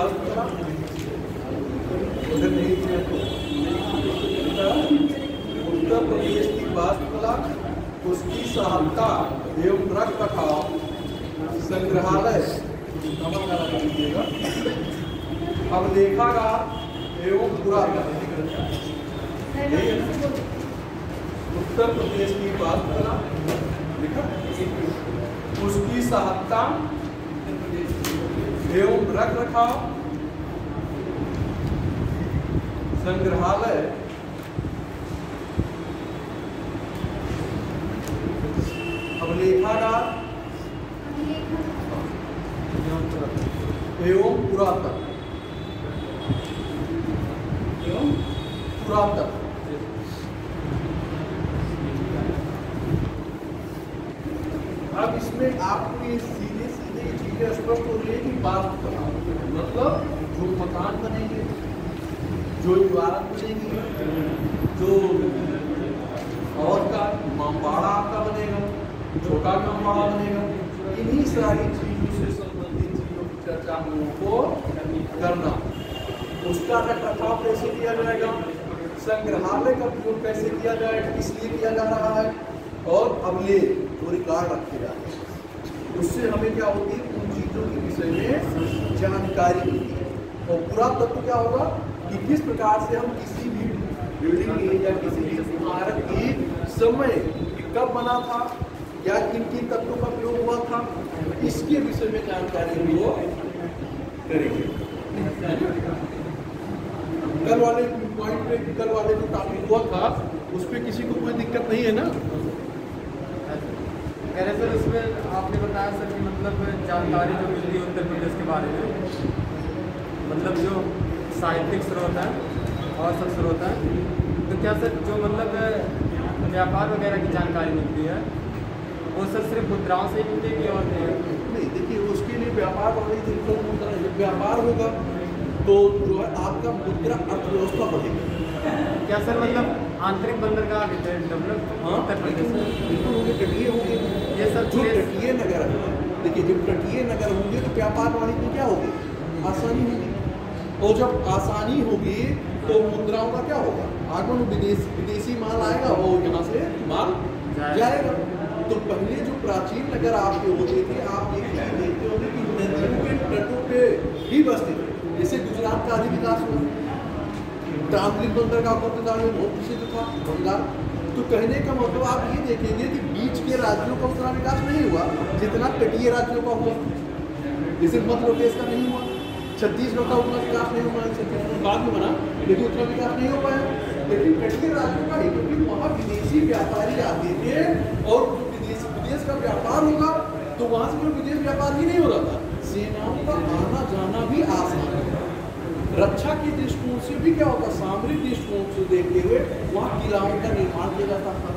वास्तुकला उधर नहीं है तो उत्तर प्रदेश की वास्तुकला, उसकी सहायता एवं रख रखाव संग्रहालय, अवलेखागार एवं पुरातन। उत्तर प्रदेश की वास्तुकला लिखा, उसकी सहायता एवं रख रखाव संग्रहालय, अवलेखागार एवं पुरातन अब इसमें आपको ये सीधे सीधे चीजें स्पष्ट हो रही है कि वास्तुकला मतलब जो मकान बनेंगे, जो इमारत बनेगी, जो और का मामबाड़ा आपका बनेगा, छोटा मामबाड़ा बनेगा, इन्हीं सारी चीजों से संबंधित चीजों की चर्चा हम लोगों को करना। उसका रख रखाव कैसे किया जाएगा, संग्रहालय का उपयोग कैसे किया जाएगा, किस लिए किया जा रहा है, और अभिलेख जो रिकॉर्ड रखे जाते हैं, उससे हमें क्या होती है, उन चीजों के विषय में जानकारी मिलती है। और पूरा तत्व क्या होगा कि किस प्रकार से हम किसी भी बिल्डिंग की या किसी भी इमारत की समय कब बना था, या किन किन तत्वों का प्रयोग हुआ था, इसके विषय में जानकारी हम लोग करेंगे। कल वाले पॉइंट पे, कल वाले जो टॉपिक हुआ था उस पर किसी को कोई दिक्कत नहीं है ना? कह रहे सर, इसमें आपने बताया सर कि मतलब जानकारी जो मिल रही है उत्तर प्रदेश के बारे में, मतलब जो साहित्यिक स्रोत है और सब स्रोत है, तो क्या सर जो मतलब व्यापार वगैरह की जानकारी मिलती है वो सर सिर्फ मुद्राओं से ही मिलेगी और नहीं? देखिए, उसके लिए व्यापार वाली मुद्रा, जब व्यापार होगा तो जो है आपका मुद्रा अर्थव्यवस्था बढ़ेगी। क्या सर मतलब आंतरिक बंदरगाह डेवलप उत्तर प्रदेश में बिल्कुल होंगे, तटीय होंगे ये सब जो तटीय नगर है। देखिए, जब तटीय नगर होंगे तो व्यापार वाणिज्य में क्या होगी, आसानी होगी, और जब आसानी होगी तो मुद्राओं का क्या होगा, आगमन, विदेशी माल आएगा, वो यहाँ से माल जाएगा। तो पहले जो प्राचीन नगर आपके होते थे, आप ये देखते होंगे कि नदियों के तटों पे ही बसते थे। जैसे गुजरात का आदि विकास हुआ, ट्रांसलिप बंदरगाह बहुत प्रसिद्ध था बंगाल। तो कहने का मतलब आप ये देखेंगे कि बीच के राज्यों का उतना विकास नहीं हुआ जितना तटीय राज्यों का हुआ। जैसे मध्य प्रदेश का नहीं हुआ, छत्तीसगढ़ का उतना विकास नहीं हुआ, छत्तीसगढ़ बाद में बना लेकिन उतना विकास नहीं हो पाया। लेकिन तटीय राज्यों का ही, क्योंकि वहाँ विदेशी व्यापारी आते थे और विदेश का व्यापार होगा तो वहाँ से कोई विदेश व्यापार ही नहीं हो रहा था, सेनाओं का आना जाना भी आसान होगा। रक्षा के दृष्टिकोण से भी क्या होता, सामरिक दृष्टिकोण से देखते हुए वहाँ किलाओं का निर्माण किया जाता था,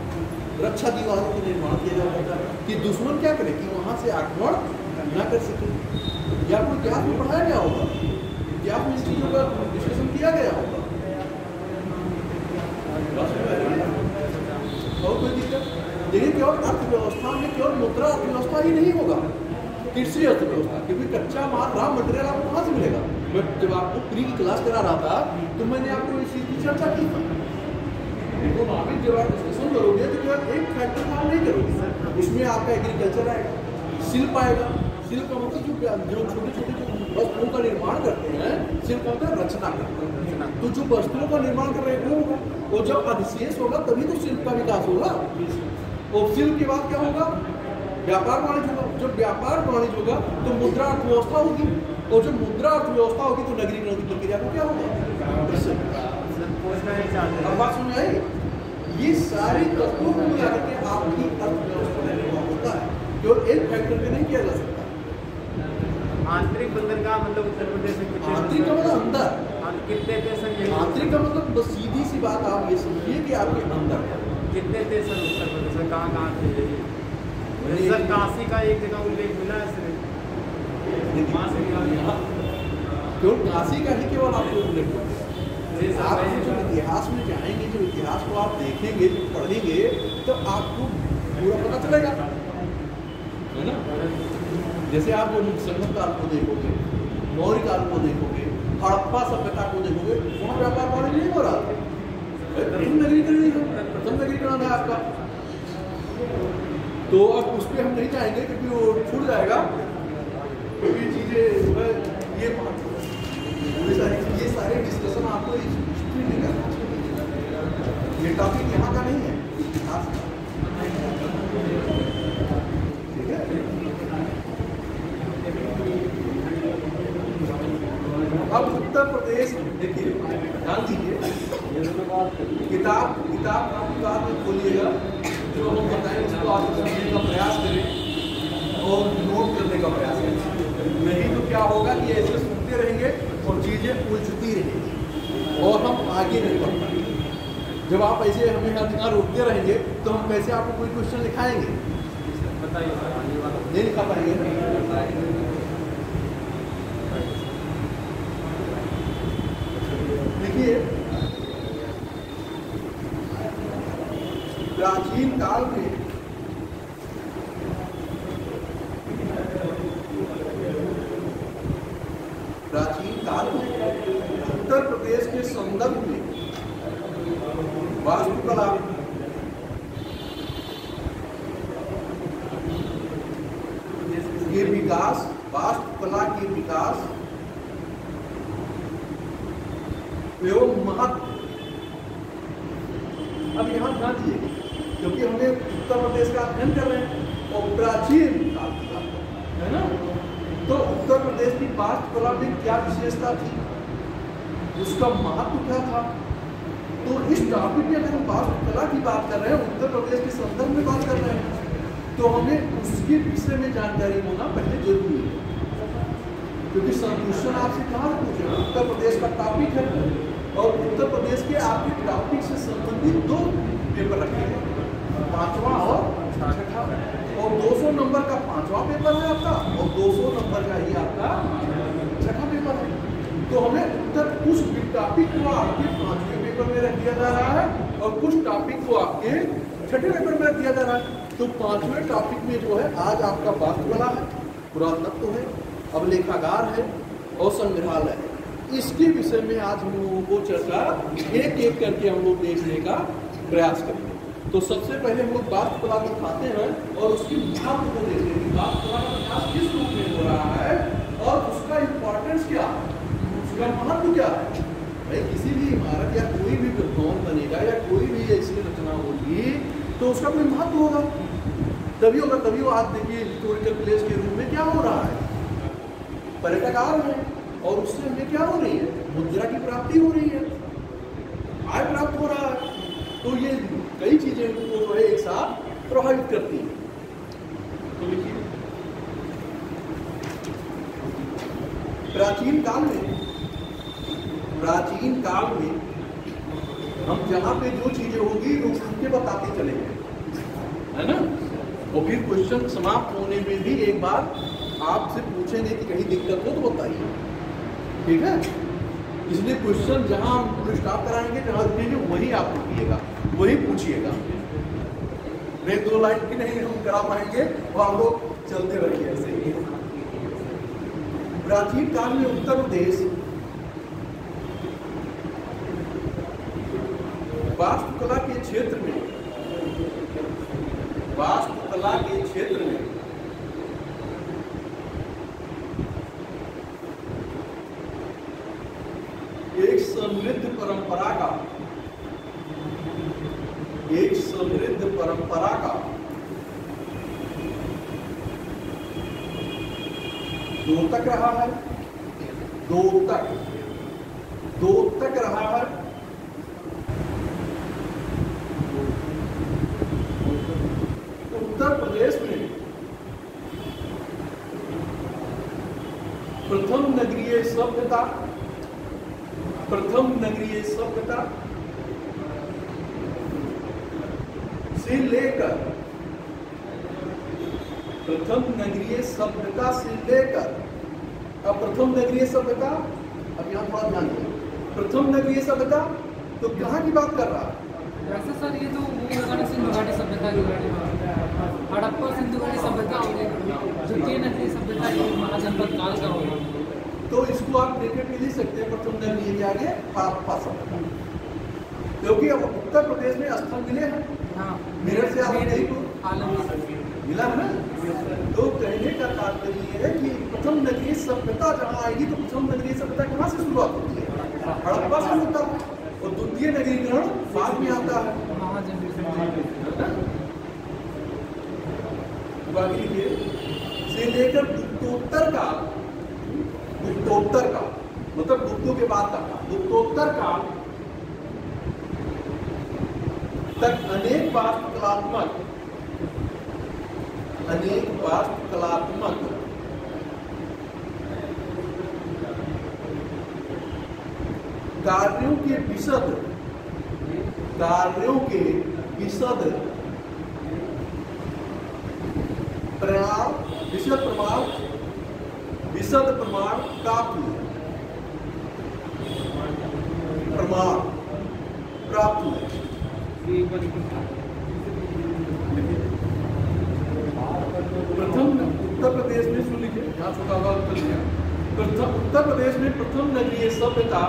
रक्षा दीवारों का निर्माण किया जाता था कि दुश्मन क्या करे कि वहाँ से आक्रमण न कर सके। या कोई इतिहास में पढ़ाया गया होगा, इतिहास में इस चीज़ों का डिस्कशन किया गया होगा। और कोई दिक्कत? लेकिन केवल अर्थव्यवस्था में केवल मुद्रा अर्थव्यवस्था ही नहीं होगा, कृषि अर्थव्यवस्था, क्योंकि कच्चा माल, रॉ मटेरियल आपको कहाँ से मिलेगा। मैं जब आपको प्री की क्लास करा रहा था तो मैंने आपको इस चीज़ की चर्चा की थी। इकोनॉमिक जब आप डिस्कशन करोगे तो केवल एक फैक्टर काम नहीं करोगे, उसमें आपका एग्रीकल्चर आएगा, शिल्प आएगा। शिल्प का मतलब जो छोटे छोटे जो वस्तुओं का निर्माण करते हैं, शिल्प का मतलब रचना करते हैं। तो जो वस्तुओं का निर्माण कर रहे हैं वो होगा, और जब अधिशेष होगा तभी तो शिल्प का विकास होगा। और शिल्प के बाद क्या होगा, व्यापार वाणिज्य होगा। जब व्यापार वाणिज्य होगा तो मुद्रा अर्थव्यवस्था होगी, और जब मुद्रा अर्थव्यवस्था होगी तो नगरीकरण की प्रक्रिया को क्या होगा। अब बात समझ आई? ये सारे तत्वों को मिला करके आपकी अर्थव्यवस्था में निर्माण होता है, केवल एक फैक्टर पे नहीं किया जा सकता। आंतरिक बंदरगाह मतलब उत्तर प्रदेश में कितने, आंतरिक का मतलब अंदर, कितने थे सर? आंतरिक का मतलब बस सीधी सी बात आप ये समझिए कि आपके अंदर कितने थे सर उत्तर प्रदेश में, कहाँ कहाँ थे? सर काशी का एक जगह उल्लेख मिला है सर, केवल काशी का ही केवल आपको उल्लेख होगा। आप जो इतिहास में जाएंगे, जो इतिहास को आप देखेंगे, जो पढ़ेंगे, तो आपको पूरा पता चलेगा, है ना। जैसे आप जो संगम काल को देखोगे, मौर्य काल को देखोगे, हड़प्पा सभ्यता को देखोगे, वहाँ व्यापार वाणिज्य नहीं हो रहा था। प्रथम नगरीकरण है, प्रथम नगरीकरण है आपका। तो अब उस पर हम नहीं जाएंगे क्योंकि वो छूट जाएगा, क्योंकि चीज़ें जो है ये सारे डिस्कशन आपको हिस्ट्री में करना चाहिए। ये टॉपिक यहाँ का नहीं है, ठीक है। अब उत्तर प्रदेश देखिए, ध्यान दीजिए, किताब काफी बाद में खोलिएगा, जो हम बताएं उसको आप समझने का प्रयास करें और नोट करने का प्रयास करें। नहीं तो क्या होगा कि ऐसे सुनते रहेंगे और चीज़ें उलझती रहेंगी और हम आगे नहीं बढ़ पाएंगे। जब आप ऐसे हमें हर जगह रोकते रहेंगे तो हम कैसे आपको कोई क्वेश्चन लिखाएंगे? बताइए, नहीं लिखा पाएंगे। देखिए, प्राचीन काल में उत्तर प्रदेश के संदर्भ में वास्तुकला के विकास, वास्तुकला के विकास एवं महत्व, अब यहाँ ध्यान दीजिए क्योंकि हमें उत्तर प्रदेश का अध्ययन कर रहे हैं और प्राचीन काल की बात है ना, तो उत्तर प्रदेश की वास्तुकला में क्या विशेषता थी, उसका महत्व क्या था। तो इस टॉपिक में अगर हम वास्तुकला की बात कर रहे हैं, उत्तर प्रदेश के संदर्भ में बात कर रहे हैं, तो हमें उसके विषय में जानकारी होना पहले जरूरी है। क्योंकि क्वेश्चन आपसे कहाँ से पूछेगा, उत्तर प्रदेश का टॉपिक है और उत्तर प्रदेश के आपके टॉपिक से संबंधित 2 पेपर रखे हैं, 5वां और 6वां, और 200 नंबर का 5वां पेपर है आपका और 200 नंबर का ही आपका 6वां पेपर है। तो हमें कुछ टॉपिक को आपके 5वें पेपर में रख दिया जा रहा है और कुछ टॉपिक को आपके 6ठे पेपर में रख दिया जा रहा है। तो 5वें टॉपिक में जो है आज आपका वास्तुकला है, पुरातत्व है, अभिलेखागार है और संग्रहालय है। इसके विषय में आज हम लोगों को चर्चा एक एक करके हम लोग देखने का प्रयास करेंगे। तो सबसे पहले हम लोग वास्तुकला को उठाते हैं और उसकी महत्व को देखते हैं कि वास्तुकला का विकास किस रूप में हो रहा है और उसका इम्पोर्टेंस क्या है, उसका महत्व क्या है। भाई किसी भी इमारत या कोई भी भवन बनेगा या कोई भी ऐसी रचना होगी तो उसका कोई महत्व होगा, तभी होगा, तभी वो आज देखिए हिस्टोरिकल प्लेस के रूप में क्या हो रहा है, पर्यटक आ रहे हैं और उससे हमें क्या हो रही है, मुद्रा की प्राप्ति हो रही है, आय प्राप्त हो रहा है। तो ये कई चीजें उनको जो है एक साथ प्रभावित करती हैं। तो देखिए, प्राचीन काल में हम जहाँ पे जो चीजें होगी उसके बताते चलेंगे, है ना। और फिर क्वेश्चन समाप्त होने में भी एक बार आपसे पूछेंगे कि कहीं दिक्कत हो तो बताइए, ठीक है। इसलिए क्वेश्चन जहाँ हम पूरे स्टॉप कराएंगे, जहाँ रुकेंगे वही आप रुकिएगा, वही पूछिएगा। नहीं 2 लाइन की नहीं हम करा पाएंगे वो हम लोग चलते रहेंगे ऐसे ही। प्राचीन काल में उत्तर प्रदेश वास्तुकला के क्षेत्र में एक समृद्ध परंपरा का द्योतक रहा है, द्योतक रहा है। उत्तर प्रदेश में प्रथम नगरीय सभ्यता से लेकर अब प्रथम नगरीय सभ्यता, अब यहाँ थोड़ा ध्यान दें, प्रथम नगरीय सभ्यता तो कहाँ की बात कर रहा है? वैसे सर ये तो सिंधु घाटी सभ्यता की हड़प्पा सिंधु घाटी सभ्यता होगी, द्वितीय नगरीय सभ्यता ये महाजनपद काल का होगा। तो इसको आप ब्रैकेट में लिख सकते हैं प्रथम नगरीय के आगे हड़प्पा सभ्यता, क्योंकि अब उत्तर प्रदेश में स्थल मिले हैं। हाँ, मेरठ से आलमगीर को आलमगीर मिला है ना। तो कहने का तात्पर्य ये है कि प्रथम नगरीय सभ्यता जहाँ आएगी तो प्रथम नगरीय सभ्यता कहाँ से शुरुआत होती है? हड़प्पा से होता है, और द्वितीय नगरीकरण बाद में आता है। से लेकर गुप्तोत्तर का मतलब गुप्तों के बाद का गुप्तोत्तर काल तक अनेक वास्तुकलात्मक कार्यों के विशद प्रमाण प्राप्त हुए। प्रथम उत्तर प्रदेश में सुन लीजिए, यहाँ छोटा हुआ उत्तर लिया। उत्तर प्रदेश में प्रथम नगरीय सभ्यता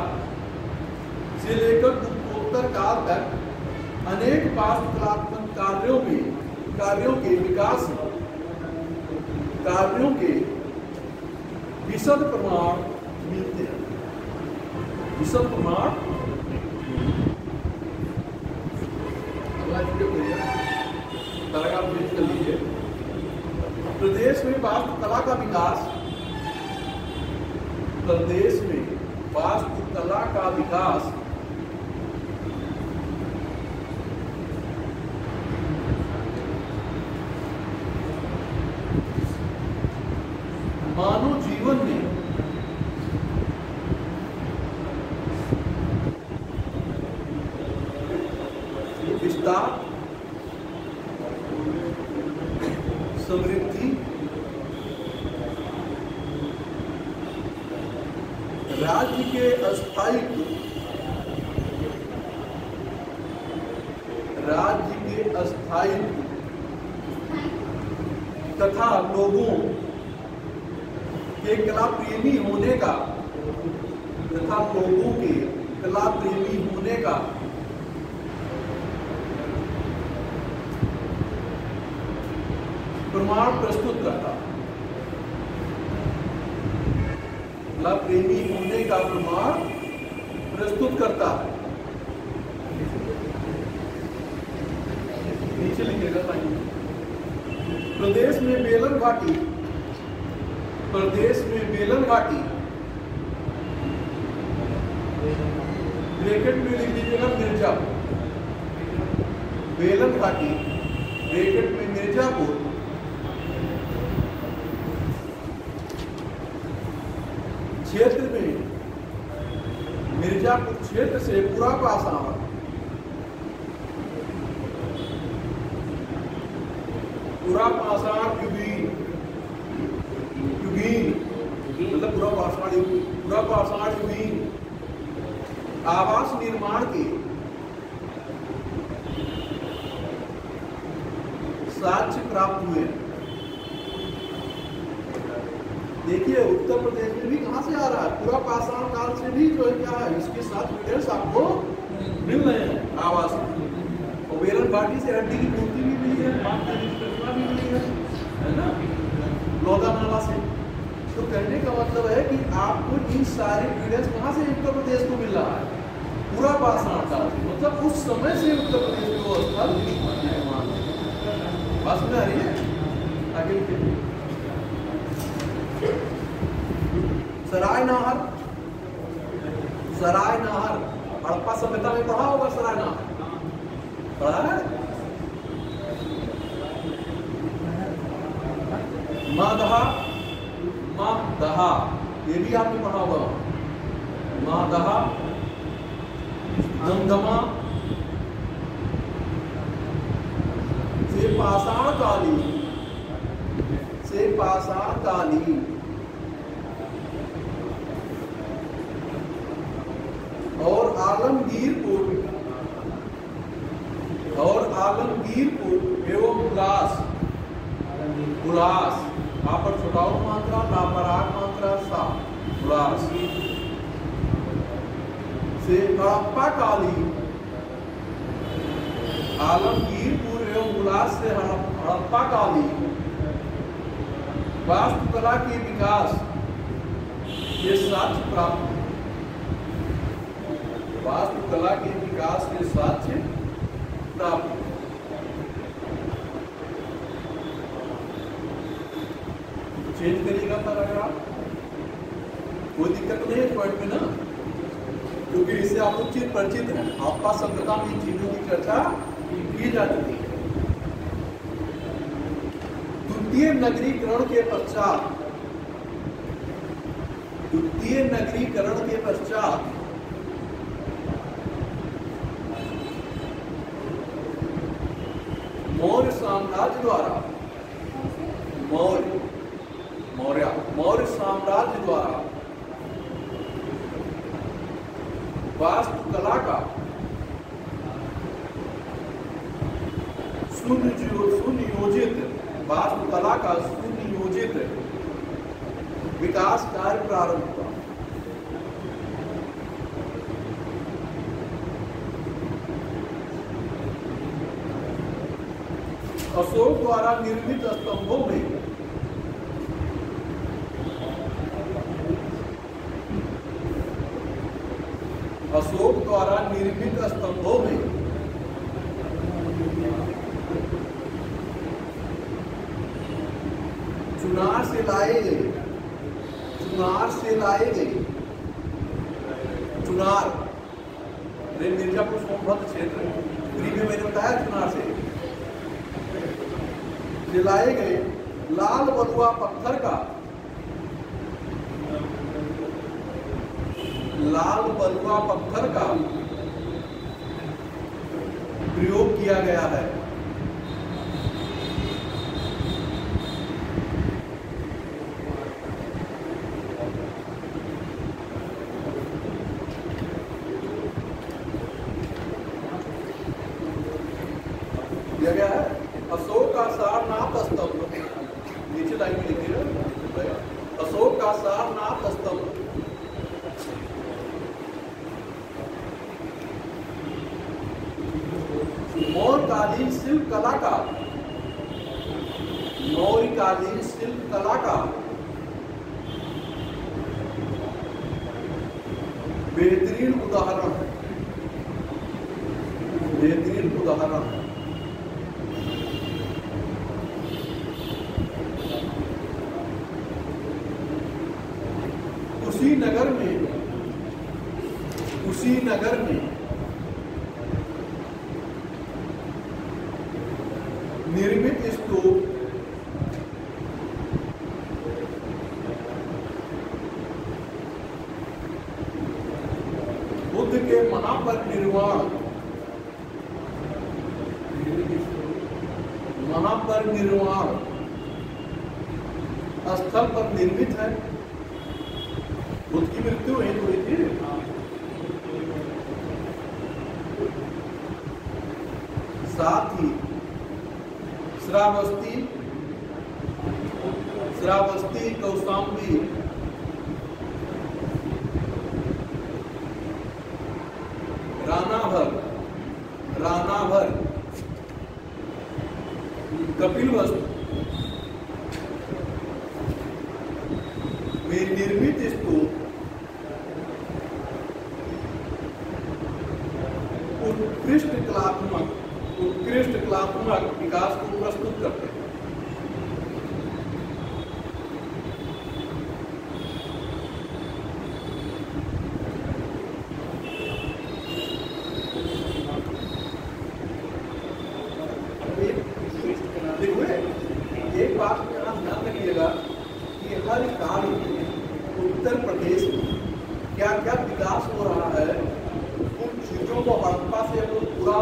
से लेकर उत्तर काल तक अनेक वास्तुकलात्मक कार्यों के विशद प्रमाण मिलते हैं। विशद प्रमाण कर लीजिए। प्रदेश में वास्तुकला का विकास मानव जीवन में विस्तार, समृद्धि, राज्य के अस्थायित्व तथा लोगों के कला प्रेमी होने का प्रमाण प्रस्तुत करता। कला प्रेमी होने का प्रमाण प्रस्तुत करता है। नीचे लिखेगा लाइन। प्रदेश में बेलन घाटी ब्रैकेट में लिख लीजिएगा मिर्जापुर। बेलन घाटी ब्रैकेट में मिर्जापुर क्षेत्र में, मिर्जापुर क्षेत्र से पूरा पाषाण युगीन मतलब पूरा पाषाण युगीन आवास निर्माण के साक्ष्य प्राप्त हुए। देखिए उत्तर प्रदेश में भी कहां से आ रहा है? पूरा पाषाण काल से भी जो है क्या है, इसके साथ एविडेंस आपको मिल रहे हैं आवास। और बेलन घाटी से हड्डी की मूर्ति भी मिली है, प्रतिमा भी मिली है ना, लौदा नाला से। तो कहने का मतलब है कि आपको इन सारे एविडेंस कहां से उत्तर प्रदेश को मिल रहा है? पूरा पाषाण काल से, मतलब उस समय से उत्तर प्रदेश में वो स्थल निर्माण। बात समझ आ रही है? आगे सराय नाहर हड़प्पा सभ्यता में पढ़ा होगा। सराय नाहर पढ़ा है? माहदहा ये भी आपने पढ़ा होगा। माहदहा, दमदमा से पाषाण कालीन और आलमगीरपुर एवं उलास, यहाँ पर छोटाऊ मात्रा, लापराग मात्रा, सा, उलास से हड़प्पा कालीन, आलमगीरपुर एवं हुलास से हड़प्पा कालीन वास्तुकला के विकास के साक्ष्य प्राप्त, वास्तुकला के विकास के साक्ष्य प्राप्त। चेंज करिएगा पैराग्राफ, कोई दिक्कत नहीं है पॉइंट में ना, क्योंकि इससे आप लोग चीज परिचित हैं, आपका सभ्यता में इन चीजों की चर्चा की जा चुकी है। द्वितीय नगरीकरण के पश्चात, द्वितीय नगरीकरण के पश्चात मौर्य साम्राज्य द्वारा, मौर्य साम्राज्य द्वारा वास्तुकला का सुनियोजित, वास्तुकला का सुनियोजित विकास कार्य प्रारंभ हुआ। अशोक द्वारा निर्मित स्तंभों में अशोक द्वारा निर्मित स्तंभों में चुनार से लाए गए, चुनार मिर्जापुर सोनभद्र क्षेत्र में मैंने बताया, चुनार से लाए गए लाल बलुआ पत्थर का, लाल बलुआ पत्थर का प्रयोग किया गया है। दिया गया है अशोक का सारनाथ स्तंभ, नीचे लाइन में लिखिए, अशोक का सारनाथ स्तंभ मौर्यकालीन शिल्प कला का, मौर्यकालीन शिल्प कला का बेहतरीन उदाहरण है, बेहतरीन उदाहरण है। कुशीनगर में निर्मित स्तूप बुद्ध के महापरिनिर्वाण स्थल पर निर्मित है। बुद्ध की मृत्यु वहीं हुई थी। साथ ही श्रावस्ती, कौशाम्बी, रानाभर, कपिलवस्तु में निर्मित स्तूप उत्कृष्ट कलात्मक विकास को प्रस्तुत करते हैं। एक बात यहाँ ध्यान रखिएगा कि हर काल में उत्तर प्रदेश में क्या क्या विकास हो रहा है, उन चीजों को हड़प्पा से पूरा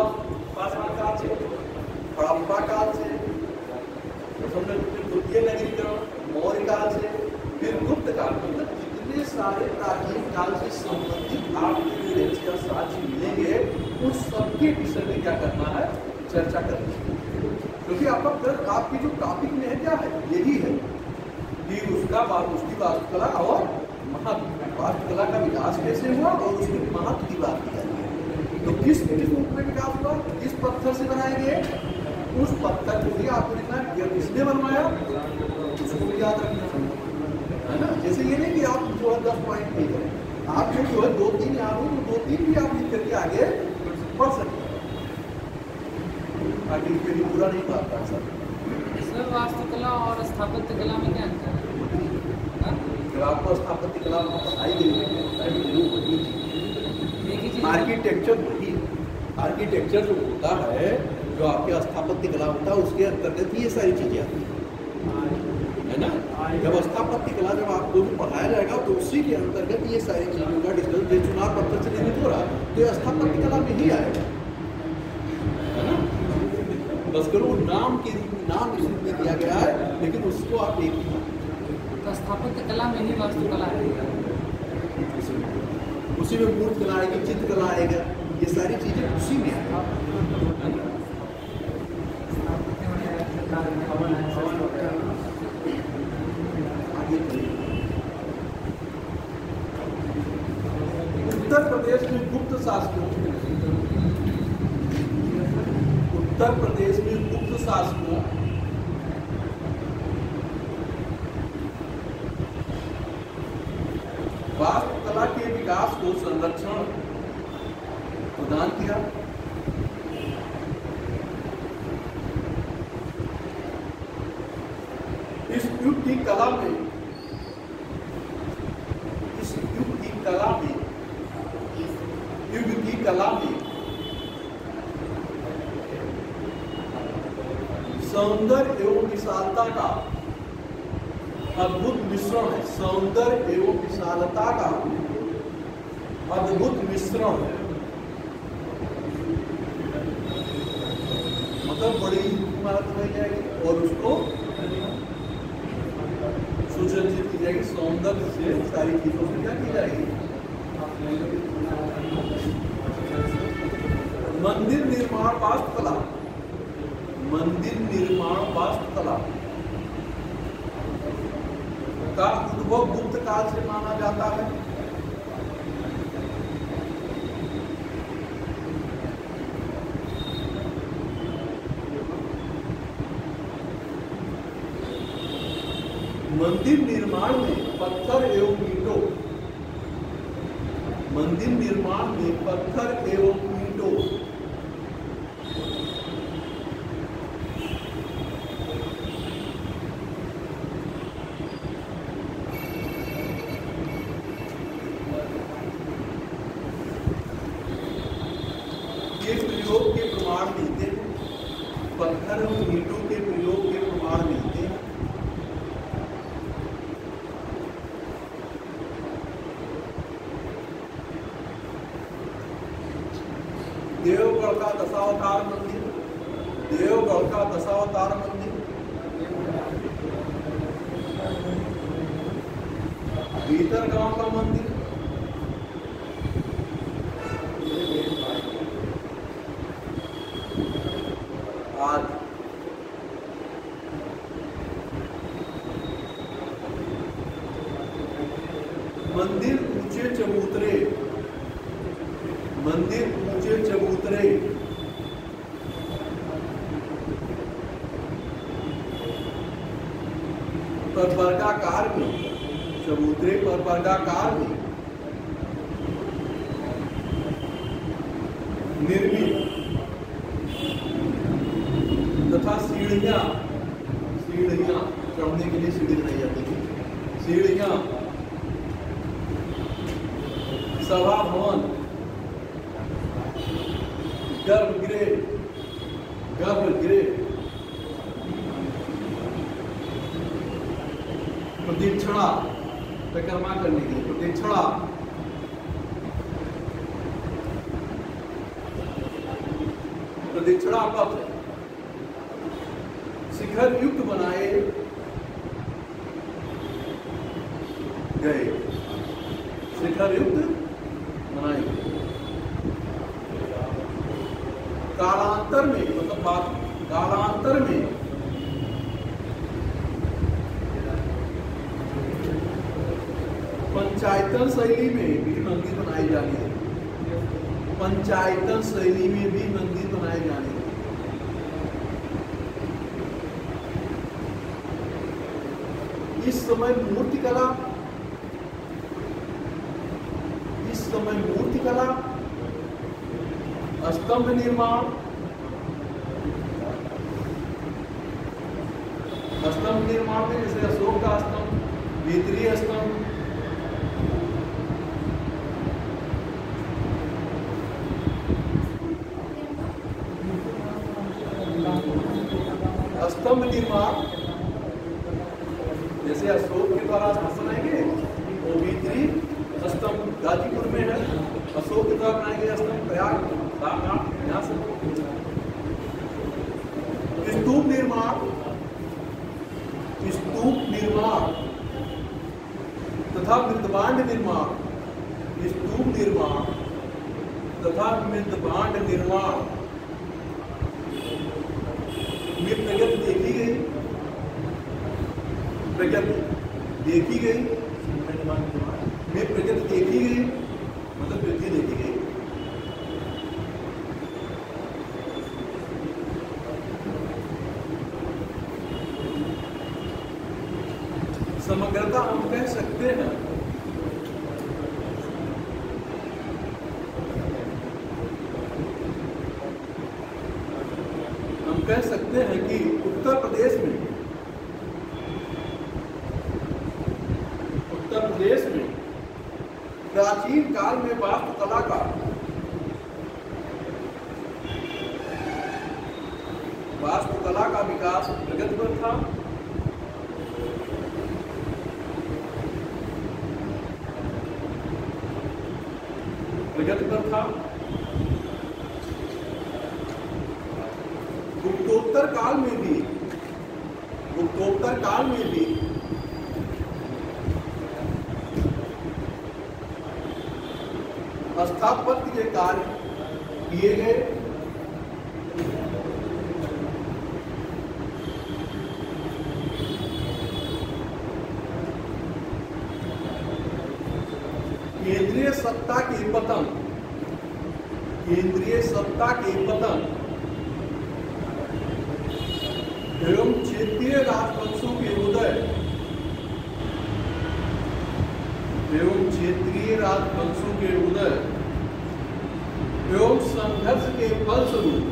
पाषाण काल से, हड़प्पा काल से, द्वितीय नगरीकरण, मौर्य काल से, फिर गुप्त काल, मतलब जितने सारे प्राचीन काल से संबंधित आपको एविडेंस या साक्ष्य मिलेंगे, उन सबके विषय में क्या करना है, चर्चा करनी है। क्योंकि आपकी जो टॉपिक में है क्या है, यही है कि उसकी वास्तुकला और महत्व वास्तुकला का विकास कैसे हुआ और उसके महत्व की बात की जाती है। तो किस रूप में विकास हुआ, किस पत्थर से बनाए गए, उस पत्थर को भी आपको लिखना है, यह किसने बनवाया उसको भी याद रखना है ना। जैसे ये नहीं कि आप जो है 10 पॉइंट नहीं करें, आप जो है 2-3 याद हो तो 2-3 भी आप लिख करके आगे बढ़ सकते हैं, ताकि इसके लिए पूरा नहीं पाता सर। सर वास्तुकला और स्थापत्य कला में क्या अंतर है? जब आपको स्थापत्य कला पढ़ाई गई है, आर्किटेक्चर वही, आर्किटेक्चर जो होता है, जो आपके स्थापत्य कला होता है उसके अंतर्गत ये सारी चीजें आती है ना। जब स्थापत्य कला जब आपको पढ़ाया जाएगा तो उसी के अंतर्गत ये सारी चीजों का डिस्कस, जो चुनाव पत्थर से निर्मित हो रहा तो ये स्थापत्य कला में ही आएगा, है ना। बस करो नाम के रूप में, नाम इस रूप में दिया गया है, लेकिन उसको आप एक ही तो स्थापत्य कला में ही वास्तुकला है, उसी में मूर्त कला आएगी, चित्र कला आएगा, ये सारी चीजें उसी में आएगी। उत्तर प्रदेश में गुप्त शासकों, उत्तर प्रदेश में गुप्त शासकों वास्तुकला के विकास को संरक्षण प्रदान किया। इस युग की कला में, इस युग की कला में, युग की कला में सौंदर्य एवं विशालता का अद्भुत मिश्रण है। सौंदर्य एवं विशालता का अद्भुत मिश्रण है, मतलब बड़ी इमारत बन जाएगी और उसको सुसज्जित की जाएगी, सौंदर्य से सारी चीजों से क्या की जाएगी। मंदिर निर्माण वास्तुकला, मंदिर निर्माण वास्तुकला का उद्भव गुप्त काल से माना जाता है। मंदिर निर्माण में पत्थर एवं ईंटों, मंदिर निर्माण में पत्थर एवं ईंटों के प्रयोग के प्रमाण मिलते हैं, पत्थर एवं ईंटों के प्रयोग के प्रमाण मिलते हैं। देवगढ़ का दशावतार मंदिर, देवगढ़ का दशावतार मंदिर, भीतरगांव का मंदिर, आदि। मंदिर ऊंचे चबूतरे, मंदिर ऊंचे चबूतरे पर वर्गाकार में, चबूतरे पर वर्गाकार में निर्मित तथा सीढ़ियां, सीढ़ियां चढ़ने के लिए सीढ़ी बनाई जाती थी, सीढ़ियां, सभा भवन, गर्भगृह, गर्भगृह, प्रदक्षिणा, परिक्रमा करने के लिए प्रदक्षिणा, प्रदक्षिणा पथ, शिखर युक्त बनाए गए, शिखर युक्त बनाए गए। कालांतर में, मतलब कालांतर में पंच पंचायतन शैली में भी मंदिर बनाई जानी है, पंचायतन शैली में भी मंदिर बनाए जाने हैं। इस समय मूर्तिकला स्तंभ निर्माण, में जैसे अशोक का स्तंभ, भीतरी स्तंभ, स्तंभ निर्माण जैसे अशोक के द्वारा स्तंभ बनाएंगे, वो भीतरी स्तंभ गाजीपुर में है, अशोक के द्वारा बनाएंगे स्तंभ प्रयाग यहाँ से। स्तूप निर्माण तथा मृदभांड निर्माण, स्तूप निर्माण तथा मृदभांड निर्माण में प्रगति देखी गई, मतलब वृद्धि देखी गई। समग्रता हम कह सकते हैं कि उत्तर प्रदेश में प्राचीन काल में वास्तुकला का विकास प्रगति पर था। गुप्तोत्तर काल में भी स्थापत्य के कार्य किए गए। केंद्रीय सत्ता के पतन एवं क्षेत्रीय राजवंशों के उदय एवं संघर्ष के फलस्वरूप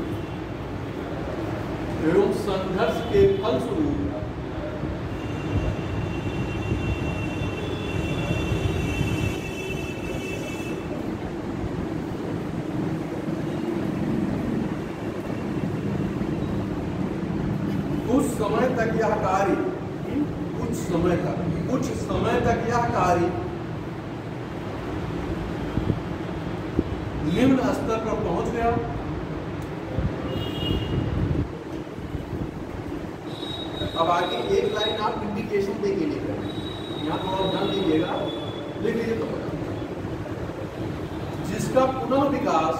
कुछ समय तक यह कार्य निम्न स्तर पर पहुंच गया। अब आगे एक लाइन आप इंडिकेशन देके लिखें, यहाँ थोड़ा ध्यान दीजिएगा, लिख लीजिए तो पता। जिसका पुनः विकास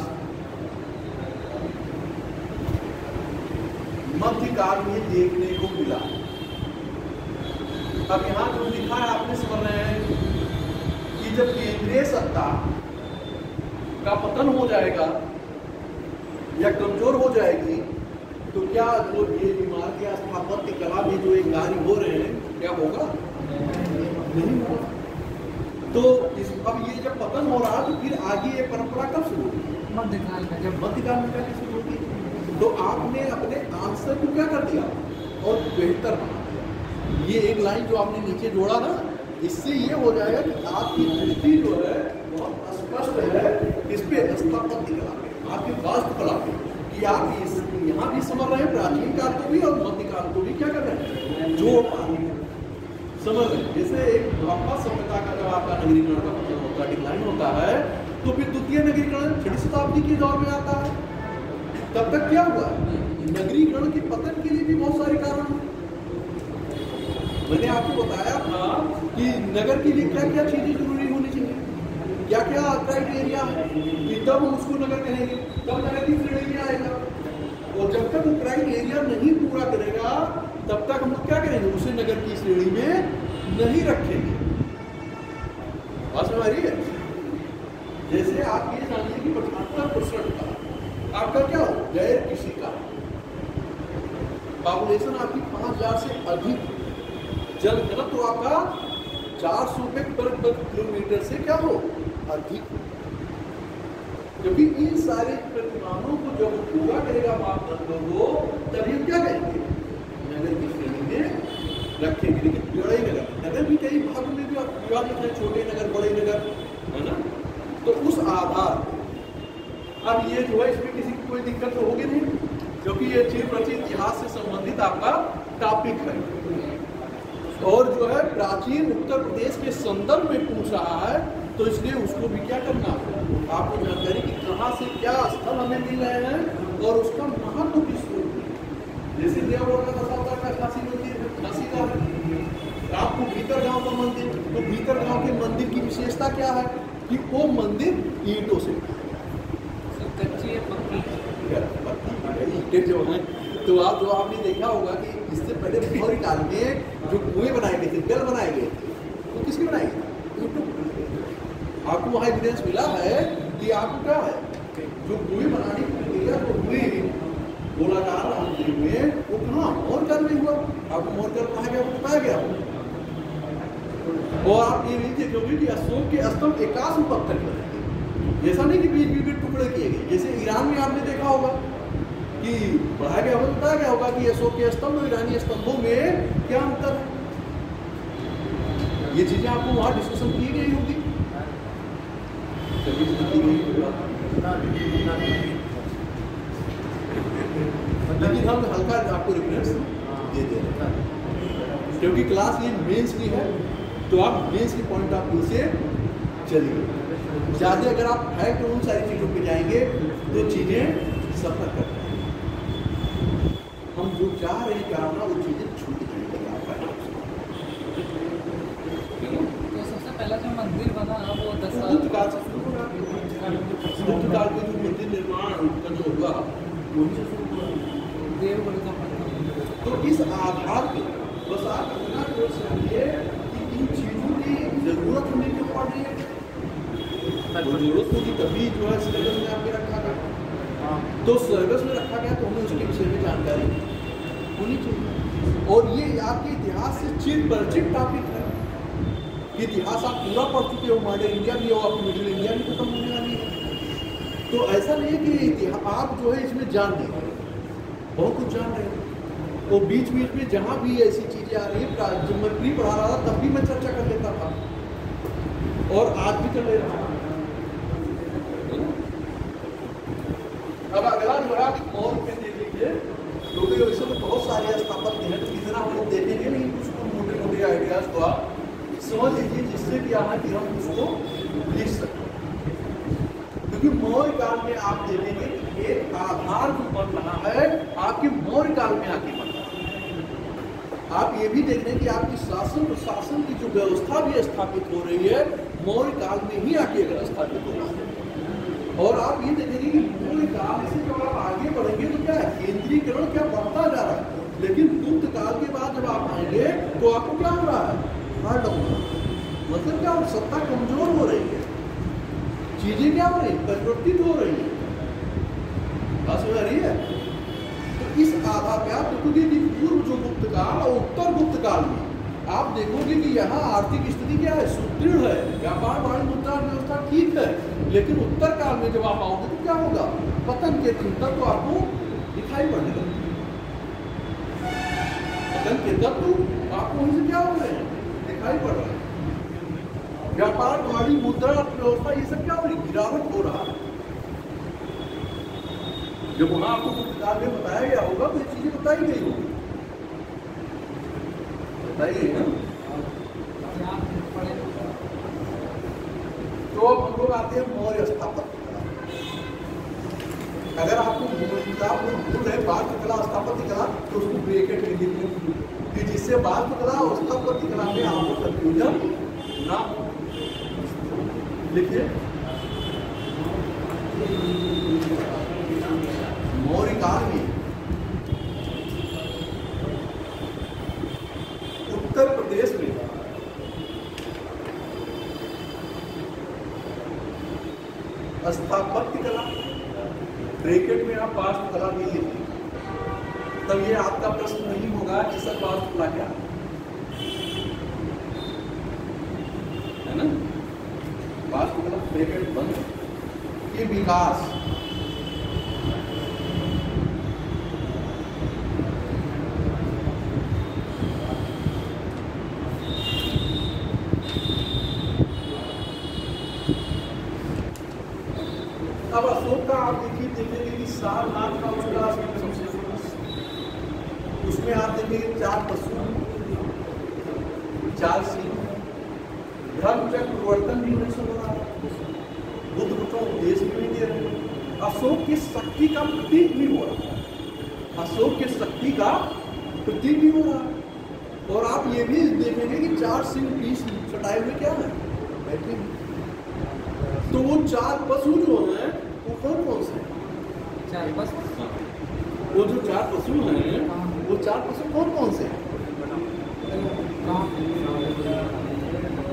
मध्यकाल में देखने को मिला। अब यहाँ जो लिखा है आपने समझ रहे हैं कि जब केंद्रीय सत्ता का पतन हो जाएगा या कमजोर हो जाएगी तो क्या जो ये इमारत या स्थापत्य कला में जो एक कार्य हो रहे हैं क्या होगा? नहीं होगा। तो अब ये जब पतन हो रहा तो फिर आगे ये परंपरा कब शुरू होगी? मध्यकाल में। जब मध्यकाल में क्या शुरू होगी? तो आपने अपने आंसर को क्या कर दिया और बेहतर बना दिया। ये एक लाइन जो आपने नीचे जोड़ा ना, इससे ये हो जाएगा कि आपकी दृष्टि जो है बहुत स्पष्ट है इस पे स्थापत्य कला पे, आपकी वास्तुकला पे, कि आप यहाँ भी समझ रहे हैं प्राचीन काल को भी और मध्यकाल को भी क्या कर रहे हैं, जोड़ पा रहे हैं, समझ रहे हैं। जैसे एक हड़प्पा सभ्यता का जब आपका नगरीकरण का पतन होता है, डिक्लाइन होता है, तो फिर द्वितीय नगरीकरण 6वीं शताब्दी के दौर में आता है। तब तक क्या हुआ? नगरीकरण के पतन के लिए भी बहुत सारे कारण हैं। मैंने आपको बताया था कि नगर के लिए क्या क्या चीजें जरूरी होनी चाहिए, क्या क्या क्राइटेरिया है कि तब हम उसको नगर कहेंगे, तब नगर की श्रेणी में आएगा। और जब तक वो क्राइटेरिया नहीं पूरा करेगा तब तक हम लोग क्या करेंगे, उसे नगर की श्रेणी में नहीं रखेंगे। बात समझ रही है? जैसे आप ये जानिए कि 75% का आपका क्या हो, गैर कृषि का पॉपुलेशन आपकी 5000 से अधिक जल है ना, तो आपका 400 रुपये पर किलोमीटर से क्या हो, अधिक। क्योंकि इन सारे प्रतिमानों को जब पूरा करेगा मापदंडों को, तभी हम क्या करेंगे, नगर की श्रेणी में रखेंगे। लेकिन बड़े नगर भी कई भागों में भी आप विभाग लिखते हैं, छोटे नगर, बड़े नगर, है ना। तो उस आधार अब ये जो है इसमें किसी की कोई दिक्कत तो होगी नहीं, क्योंकि ये चिर प्राचीन इतिहास से संबंधित आपका टॉपिक है। और जो है प्राचीन उत्तर प्रदेश के संदर्भ में पूछ रहा है, तो इसलिए उसको भी क्या करना है, आपको जानकारी कि कहाँ से क्या स्थल हमें मिल रहे हैं और उसका महत्व किस रूप में। जैसे देवगढ़ का दशावतार का खासी मंदिर है, खासी का है। आपको भीतर गांव का मंदिर, तो भीतर गांव के मंदिर की विशेषता क्या है कि वो मंदिर ईंटों से कच्ची पक्की ईंटें जो हैं, तो आप जो आपने देखा होगा कि इससे पहले मौर्य काल में जो कुएं बनाए गए थे, जल बनाए गए थे, वो किसके बनाए गए, ईंटों के। आपको वहाँ एविडेंस मिला है कि आपको क्या है, जो कुएं बनाने की प्रक्रिया को हुई गोलाकार मंदिर में, वो कहाँ मौर्य काल में हुआ। आपको मौर्य काल कहा गया, वो बताया गया। और आप ये भी देखोगे कि अशोक के स्तंभ एकाश में पत्थर के बने थे, ऐसा नहीं कि बीच बीच में टुकड़े किए गए। जैसे ईरान में आपने देखा होगा कि पढ़ाया गया होगा, बताया गया होगा कि अशोक के स्तंभ और ईरानी स्तंभों में क्या अंतर है। ये चीजें आपको वहां डिस्कशन की गई होगी। लेकिन हम हल्का आपको रेफरेंस दे दे रहे हैं, क्योंकि क्लास ये मेंस की है, तो आप मेंस के पॉइंट ऑफ व्यू से चलिए। ज़्यादा अगर आप फैक्ट उन सारी चीज़ों पे जाएंगे तो चीज़ें सफर कर जाएंगी। हम जो चाह रहे हैं करना, वो चीज़ें छूट जाएंगी आपका। तो सबसे पहला जो मंदिर बना वो गुप्त काल से शुरू होगा। गुप्त काल के जो मंदिर निर्माण का जो हुआ, वही से शुरू हुआ देवगढ़ का पत्थर। तो इस आधार पे बस आप इतना सोच समझिए कि इन चीज़ों की जरूरत हमें क्यों पड़ रही है। जरूरत होगी तभी जो है सिलेबस में आपके रखा गया, तो सिलेबस में रखा गया तो हमें उसके विषय में जानकारी होनी चाहिए। और ये आपके इतिहास से चिर परिचित टॉपिक है कि इतिहास आप पूरा पढ़ चुके हो, मॉडर्न इंडिया भी हो, आपकी मिडिल इंडिया भी खत्म होने वाली है। तो ऐसा नहीं है कि इतिहास आप जो है इसमें जान नहीं रहे, बहुत कुछ जान रहे हैं। तो बीच बीच में जहाँ भी ऐसी चीज़ें आ रही है, जब मैं प्री पढ़ा रहा था तब भी मैं चर्चा कर लेता था और आज भी कर ले रहा हूँ। अब अगला जो है आप मौर्य पे देख लीजिए, क्योंकि वैसे तो बहुत सारे स्थापत्य हैं, तो कितना हम लोग देखेंगे नहीं, उसको मोटे मोटे आइडियाज को आप समझ लीजिए, जिससे कि यहाँ कि हम उसको लिख सकते हैं। क्योंकि मौर्य काल में आप देखेंगे कि एक आधार जो बन रहा है आपके मौर्य काल में आके बन रहा है। आप ये भी देख रहे हैं कि आपकी शासन प्रशासन की जो व्यवस्था भी स्थापित हो रही है, मौर्य काल में ही आके स्थापित हो रही है। और आप ये देखेंगे कि मौर्य काल से जब आप आगे बढ़ेंगे तो क्या है, केंद्रीकरण क्या बढ़ता जा रहा है। लेकिन गुप्त काल के बाद जब आप आएंगे तो आपको क्या हो रहा है, हार्ड डाउन, मतलब क्या, सत्ता कमजोर हो रही है, चीजें क्या हो रही है, परिवर्तित हो रही है। बात समझ आ रही है। तो इस आधार पे आप देखोगे कि पूर्व जो गुप्त काल और उत्तर गुप्त काल में आप देखोगे कि यहाँ आर्थिक स्थिति क्या है, सुदृढ़ है, व्यापार वाणिज्य मुद्रा व्यवस्था ठीक है। लेकिन उत्तर काल में जब आप आओगे तो क्या होगा, पतन के चिंतन तो आपको दिखाई पड़ने लगेगा। पतन के तत्व आपको वहीं से क्या हो रहे हैं, दिखाई पड़ रहे हैं। व्यापार वाणिज्य मुद्रा व्यवस्था ये सब क्या हो रही, गिरावट हो रहा है। जब वहां आपको गुप्त काल में बताया गया होगा तो ये चीजें बताई गई होगी, बताई गई ना। तो अब हम लोग आते हैं मौर्य स्थापत्य कला। अगर आपको किताब में भूल है वास्तु कला स्थापत्य कला, तो उसको ब्रैकेट में लिख लीजिए कि जिससे वास्तु कला और स्थापत्य कला में आपको कंफ्यूजन ना हो। लिखिए, मौर्य काल में उत्तर प्रदेश में स्थापत्य कला, ब्रैकेट में आप वास्तुकला भी लिखिए, तब ये आपका प्रश्न नहीं होगा कि सर वास्तुकला क्या है ना। वास्तुकला ब्रैकेट बंद, ये विकास, अब अशोक का आप देखेंगे कि सारनाथ का उसका सबसे फेमस, उसमें आप देखेंगे 4 पशु, 4 सिंह, धर्मचक्र प्रवर्तन भी नहीं हो रहा, बुद्ध को उपदेश भी नहीं दे रहे, अशोक की शक्ति का प्रतीक भी हो रहा है, अशोक की शक्ति का प्रतीक भी हो रहा है। और आप ये भी देखेंगे कि 4 सिंह 20 चटाए हुए क्या है, बैठे हैं। तो वो 4 पशु जो हैं वो कौन कौन से हैं? 4 पशु, वो जो 4 पशु हैं वो 4 पशु कौन कौन से हैं?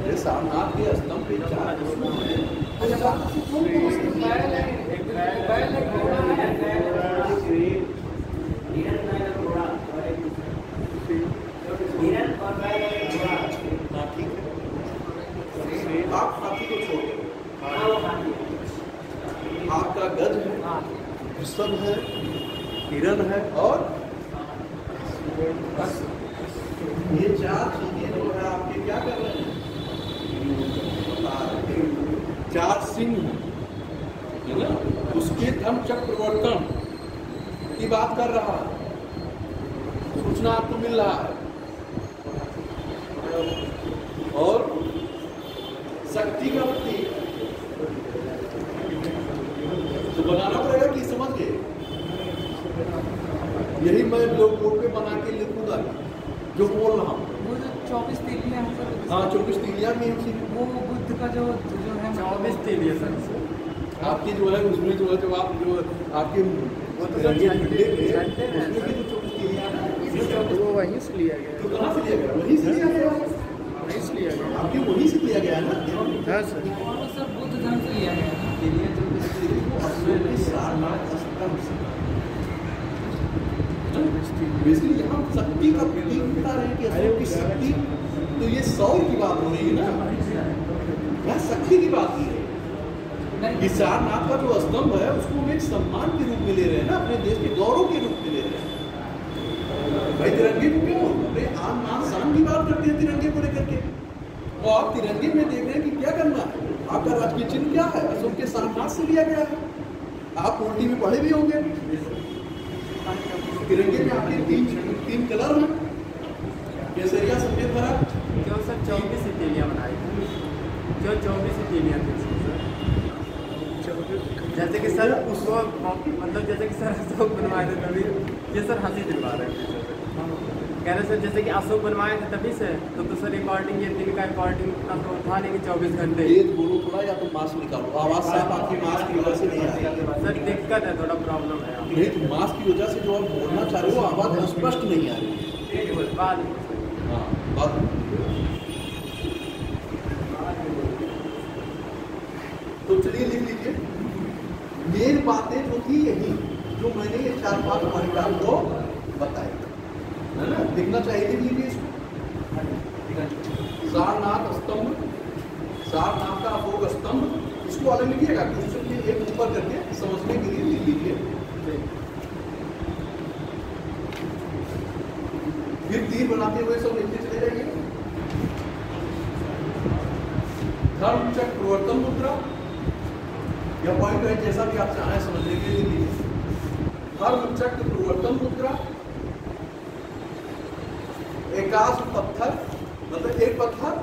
ये सारनाथ के स्तंभ पे 4 पशु हैं, तो 4 पशु कौन कौन से हैं? बैल है, बैल है, घोड़ा है, आप हाथी को छोड़, आपका गज है, वृषभ है, हिरण है और ये 4 चीजें जो है आपके क्या कर रहे हैं, 4 सिंह है ना, उसके धर्मचक्र प्रवर्तन की बात कर रहा है, सूचना आपको मिल रहा है। और शक्ति का प्रतीक तो बनाना पड़ेगा कि समझ गए, यही मैं लोग बोर्ड पे बना के लिखूंगा जो बोल रहा हूँ। वो जो 24 तीलियां हैं सर, हाँ 24 तीलियां में उसी वो बुद्ध का जो है 24 तीलियां सर, आपकी जो है उसमें जो है जो आप जो आपके वो तो रंगे सब झंडे पे झंडे हैं उसमें भी जो 24 तीलियां हैं, तो वो वहीं से लिया गया, तो कहाँ से लिया गया? वहीं से लिया गया, वहीं से लिया गया। आपके वहीं से लिया गया है ना। हाँ सर, और वो सर बुद्ध धर्म से लिया गया है। तीलियां तो अशोक के सारनाथ स्तंभ से बेसिकली यहाँ शक्ति का प्रतीक बता रहे हैं कि अशोक की शक्ति, तो ये 100 की बात हो रही है ना, यहाँ शक्ति की बात की है। कि सारनाथ का जो स्तंभ है उसको हम एक सम्मान के रूप में ले रहे हैं ना, अपने देश के गौरव के रूप में ले रहे हैं। भाई तिरंगे को क्यों अपने आन मान शान की बात करते हैं तिरंगे को लेकर के, और आप तिरंगे में देख रहे हैं कि क्या करना है, आपका राजकीय चिन्ह क्या है, अशोक के सारनाथ से लिया गया है। आप उल्टी में पढ़े भी होंगे, तिरंगे में आपके 3 कलर हैं, केसरिया, सफेद, हरा। क्यों सर 24 तीलियां बनाई थी, क्यों 24 तीलियां थी सर? जैसे कि सर उसको मतलब जैसे कि सर अशोक बनवाए थे तभी, ये सर हंसी दिलवा रहे थे कह रहे सर जैसे कि अशोक बनवाए थे तभी से, तो सर रिकॉर्डिंग ये दिन का रिकॉर्डिंग का तो था नहीं कि 24 घंटे। तेज बोलो थोड़ा या तो मास्क निकालो, आवाज साफ आपकी मास्क की वजह से नहीं आ रही सर, दिक्कत है, थोड़ा प्रॉब्लम है। नहीं तो मास्क की वजह से जो आप बोलना चाह रहे हो आवाज स्पष्ट नहीं आ रही है। बाद हाँ बात तो चलिए लिख लीजिए मेन बातें जो थी यही जो मैंने ये 4-5 पॉइंट आपको बताए है ना, लिखना चाहिए। लिख लीजिए इसको, सारनाथ स्तंभ, सारनाथ का अशोक स्तंभ, इसको अलग लिखिएगा क्वेश्चन में एक ऊपर करके समझने के लिए लिख लीजिए। फिर तीर बनाते हुए सब लिखते चले जाइए। धर्मचक्र प्रवर्तन मुद्रा, यह पॉइंट है जैसा कि आप चाहें समझने के लिए लीजिए। धर्मचक्र प्रवर्तन मुद्रा, एकाश पत्थर मतलब एक पत्थर,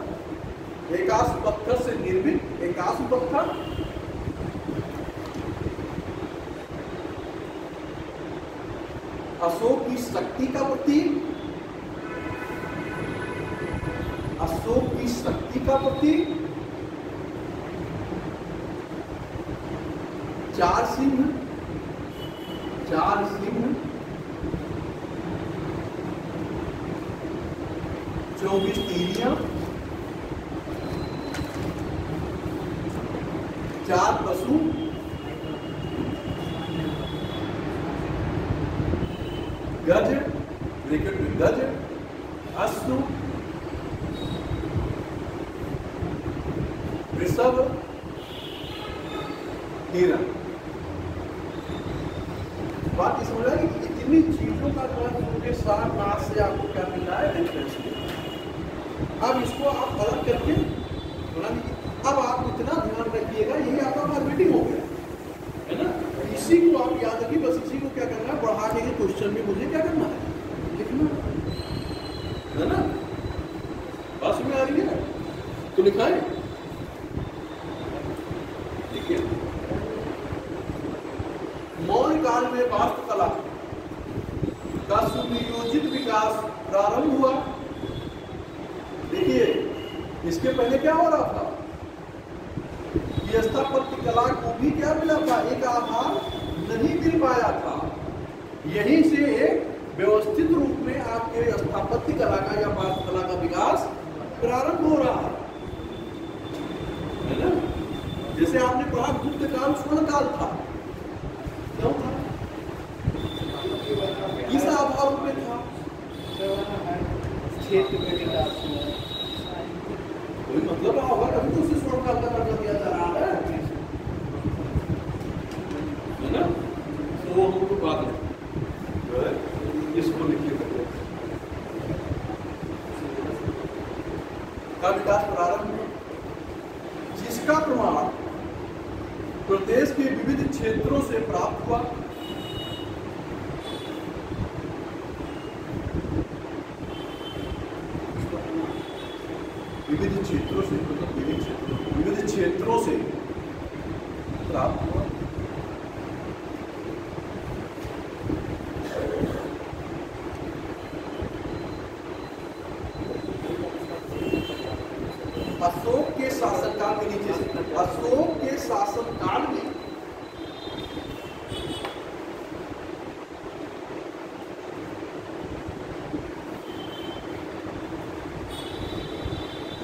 एकाश पत्थर से निर्मित एकाश पत्थर, अशोक की शक्ति का प्रतीक, अशोक की शक्ति का प्रतीक, 4 सिंह, 4 सिंह, 24 तीलियां, 4 पशु, गज ब्रैकेट में गज, अश्व, वृषभ, हिरण। बात ये समझ आएगी कि इतनी चीजों का जो सार नाश से आपको क्या मिल रहा है, रेफरेंस। अब इसको आप अलग करके बना लीजिए। अब आप इतना ध्यान रखिएगा, यही आपका मार्केटिंग हो गया है ना। इसी को आप याद रखिए, बस इसी को क्या करना है, बढ़ा के क्वेश्चन में मुझे क्या करना है, लिखना है ना। बात में आ रही है, तो लिखाएं। देखिए, मौर्य काल में वास्तुकला का सुनियोजित विकास प्रारंभ हुआ। देखिए, इसके पहले क्या हो रहा था, ये स्थापत्य कला को भी क्या मिला था, एक आधार नहीं मिल पाया था। यहीं से एक व्यवस्थित रूप में आपके स्थापत्य कला का या वास्तुकला का विकास प्रारंभ हो रहा है ना। जैसे आपने पढ़ा गुप्त काल स्वर्ण काल था, क्यों था, किस आधार में था, क्षेत्र में विकास हुआ, कोई मतलब होगा, कभी तो उसे स्वर्ण काल का दर्जा दिया जा रहा है ना। तो वो हमको बात है, इसको लिखिए का विकास प्रारंभ हुआ, जिसका प्रमाण प्रदेश के विविध क्षेत्रों से प्राप्त हुआ। विविध क्षेत्रों से, मतलब विविध क्षेत्रों से प्राप्त हुआ। अशोक के शासनकाल के नीचे से, अशोक के शासनकाल में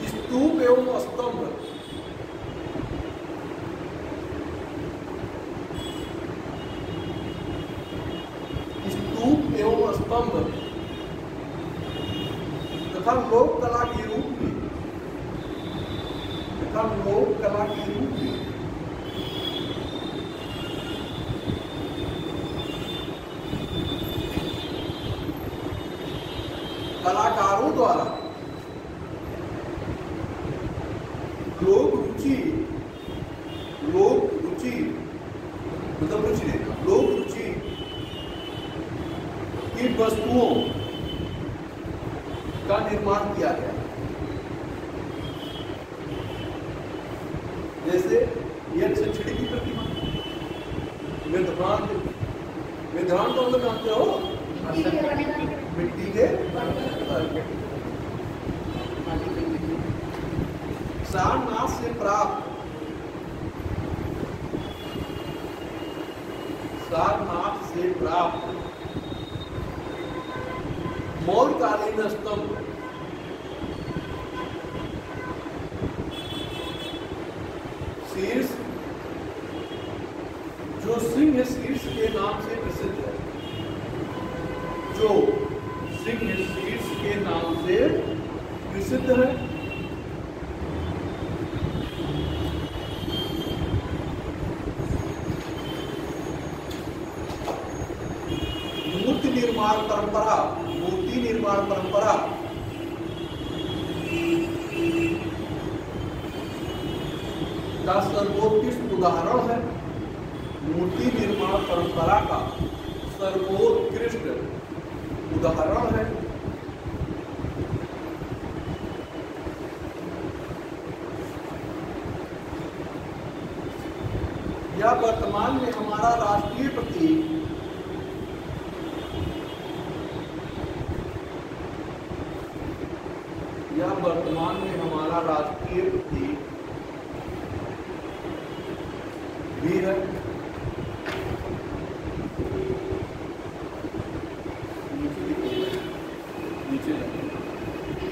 स्तूप एवं स्तंभ, स्तूप एवं स्तंभ तथा लोक कला के रूप में, लोक कला के रूप में कलाकारों द्वारा लोक रुचि मतलब रुचि नहीं, लोक रुचि की वस्तुओं का निर्माण किया गया। जैसे यह छड़ी की प्रतिमा, विधान तो मतलब जानते हो, मिट्टी के सारनाथ से प्राप्त, सारनाथ से प्राप्त मौर्यकालीन स्तंभ शीर्ष, जो सिंह शीर्ष के नाम से प्रसिद्ध है, जो सिंह शीर्ष के नाम से प्रसिद्ध है, मूर्ति निर्माण परंपरा का सर्वोत्कृष्ट उदाहरण है। मूर्ति निर्माण परंपरा का सर्वोत्कृष्ट उदाहरण है। यह वर्तमान में हमारा राष्ट्रीय प्रतीक, यह वर्तमान में हमारा राष्ट्रीय प्रतीक भी है। नीचे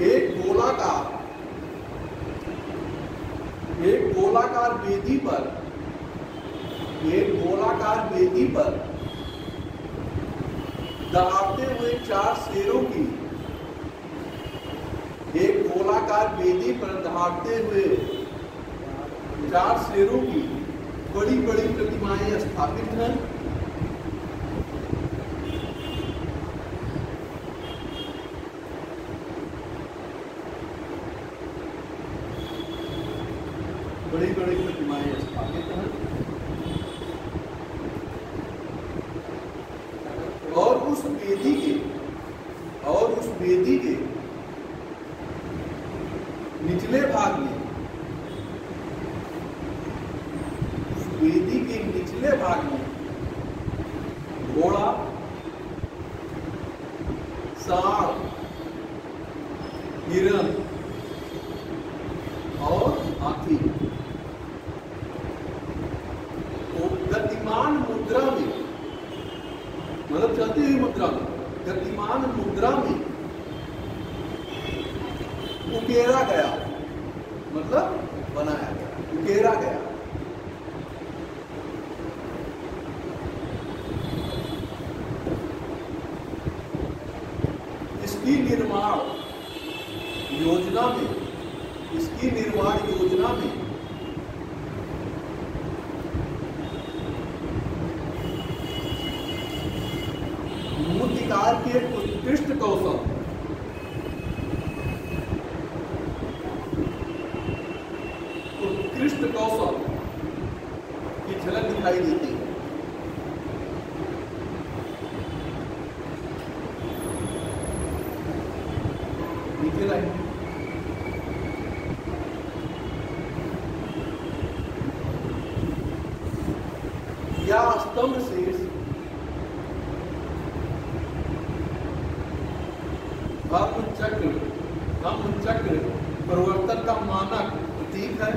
एक गोलाकार वेदी पर दहाड़ते हुए 4 शेरों की एक गोलाकार वेदी पर दहाड़ते हुए 4 शेरों की बड़ी बड़ी प्रतिमाएं स्थापित हैं। बड़ी बड़ी प्रतिमाएं स्थापित हैं और उस वेदी के निचले भाग में घोड़ा, सांप, हिरण और हाथी तो गतिमान मुद्रा में, मतलब चलती हुई मुद्रा में, गतिमान मुद्रा में उकेरा गया, मतलब बनाया गया, उकेरा गया। इसकी निर्माण योजना में मूर्तिकार के उत्कृष्ट कौशल की झलक दिखाई देती है। नीचे लाइन या स्तंभ शेष धम्म चक्र परिवर्तन का मानक प्रतीक है।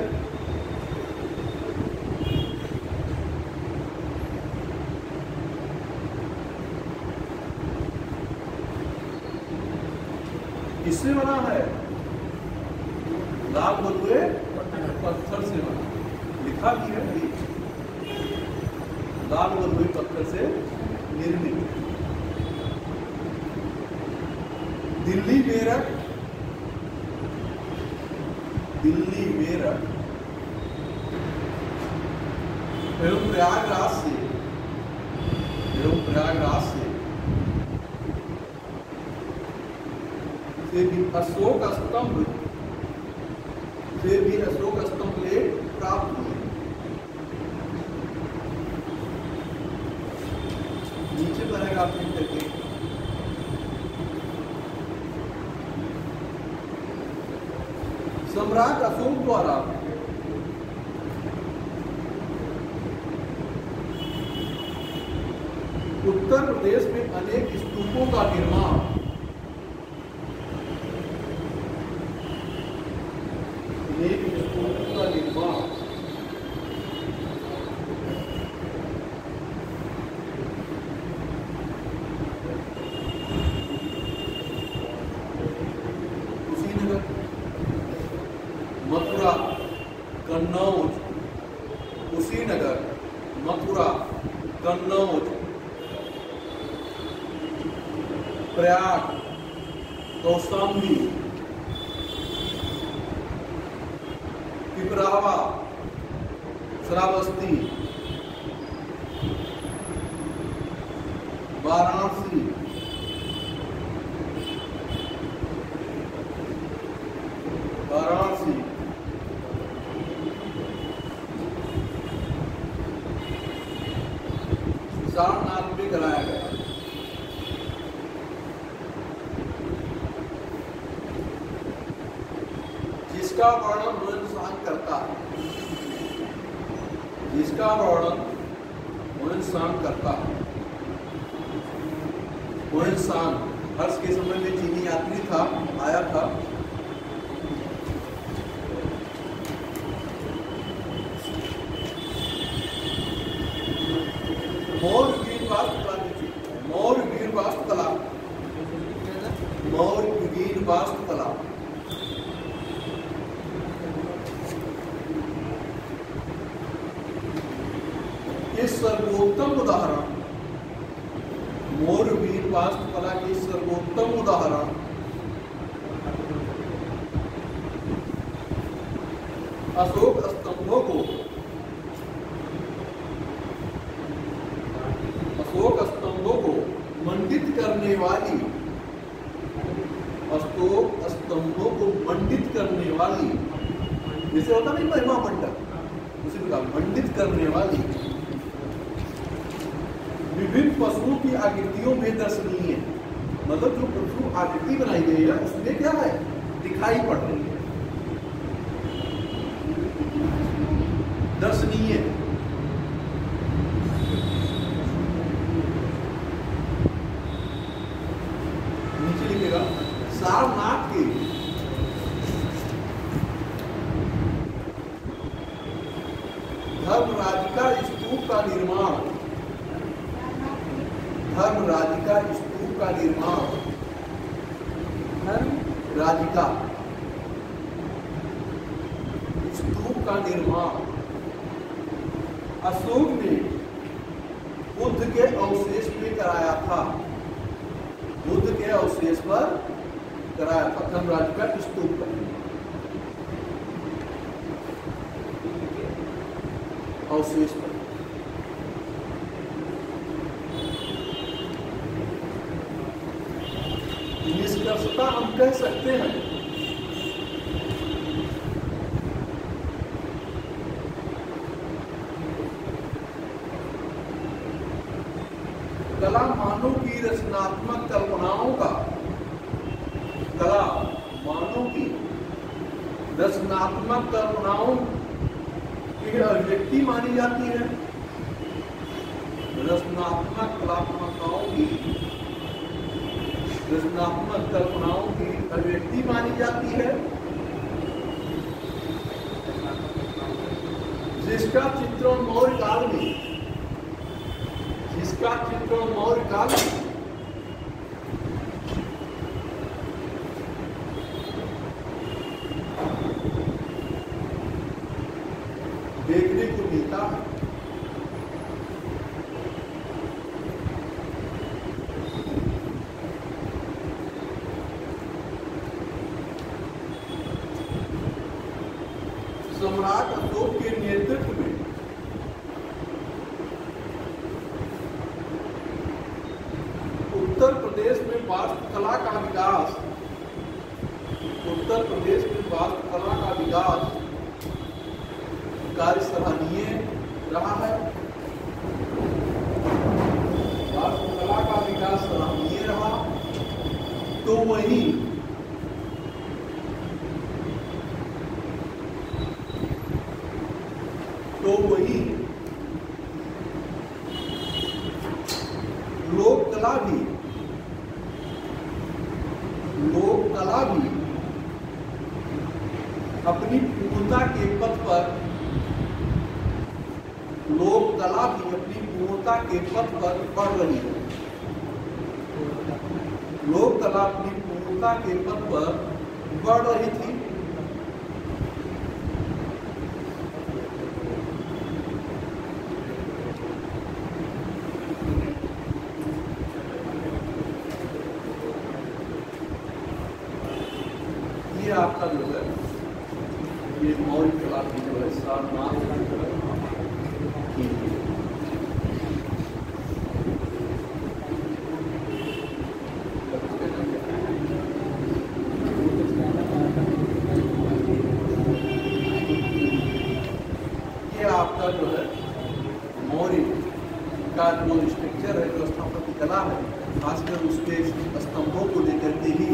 किससे बना है? लाल बलुए पत्थर से बना, लिखा भी है, लाल बलुए पत्थर से निर्मित। दिल्ली मेरठ एवं प्रयागराज से भी अशोक स्तंभ प्लेट प्राप्त हुए। नीचे पैराग्राफ में करके सम्राट अशोक द्वारा उत्तर प्रदेश में अनेक स्तूपों का निर्माण कुशीनगर, मथुरा, कन्नौज, प्रयाग, कौशाम्बी, पिपरावा, श्रावस्ती, वाराणसी, सारनाथ में कराया गया। जिसका वर्णन हुनसांग करता है, हुनसांग हर्ष के समय में चीनी यात्री था, आया था। मौर्य वास्तुकला ये सर्वोत्तम उदाहरण मोरवीर वास्तुकला के सर्वोत्तम उदाहरण अशोक स्तंभों को मंडित करने वाली अशोक स्तंभों को मंडित करने वाली, जैसे होता नहीं महिमा मंडप, उसी प्रकार मंडित करने वाली विभिन्न पशुओं की आकृतियों में दर्शनीय है। मतलब जो पशु आकृति बनाई गई है उसमें क्या है, दिखाई पड़ रही है, दर्शनीय। नीचे लिखेगा सारनाथ के धर्मराजिका स्तूप का निर्माण, धर्मराजिका स्तूप का निर्माण, धर्मराजिका स्तूप का निर्माण अशोक ने बुद्ध के अवशेष पे कराया था, बुद्ध के अवशेष पर कराया था, धर्मराजिका स्तूप का अवशेष पर। निष्कर्षता हम कह सकते हैं कला मानव की रचनात्मक कल्पनाओं का, कला मानव की रचनात्मक कल्पनाओं की अभिव्यक्ति मानी जाती है, रचनात्मक कलात्मकताओं की, रचनात्मक कल्पनाओं की अभिव्यक्ति मानी जाती है, जिसका चित्रण मौर्य काल में, जिसका चित्रण मौर्य काल में देखने को मिलता है। सम्राट अशोक के नेतृत्व में उत्तर प्रदेश में वास्तुकला का विकास, उत्तर प्रदेश में वास्तुकला का विकास कार्य सराहनीय रहा है, वास्तुकला का विकास सराहनीय रहा। तो वहीं लोक कला भी अपनी पूर्णता के पथ पर, लोक कला भी अपनी पूर्णता के पथ पर बढ़ रही है, लोक कला अपनी पूर्णता के पथ पर बढ़ रही थी। ये आपका जो है ये मौर्य कला की जो है सारनाथ ये आपका जो है मौर्य का जो स्ट्रक्चर है, जो स्थापत्य कला है, खासकर उसके स्तंभों को लेकर के ही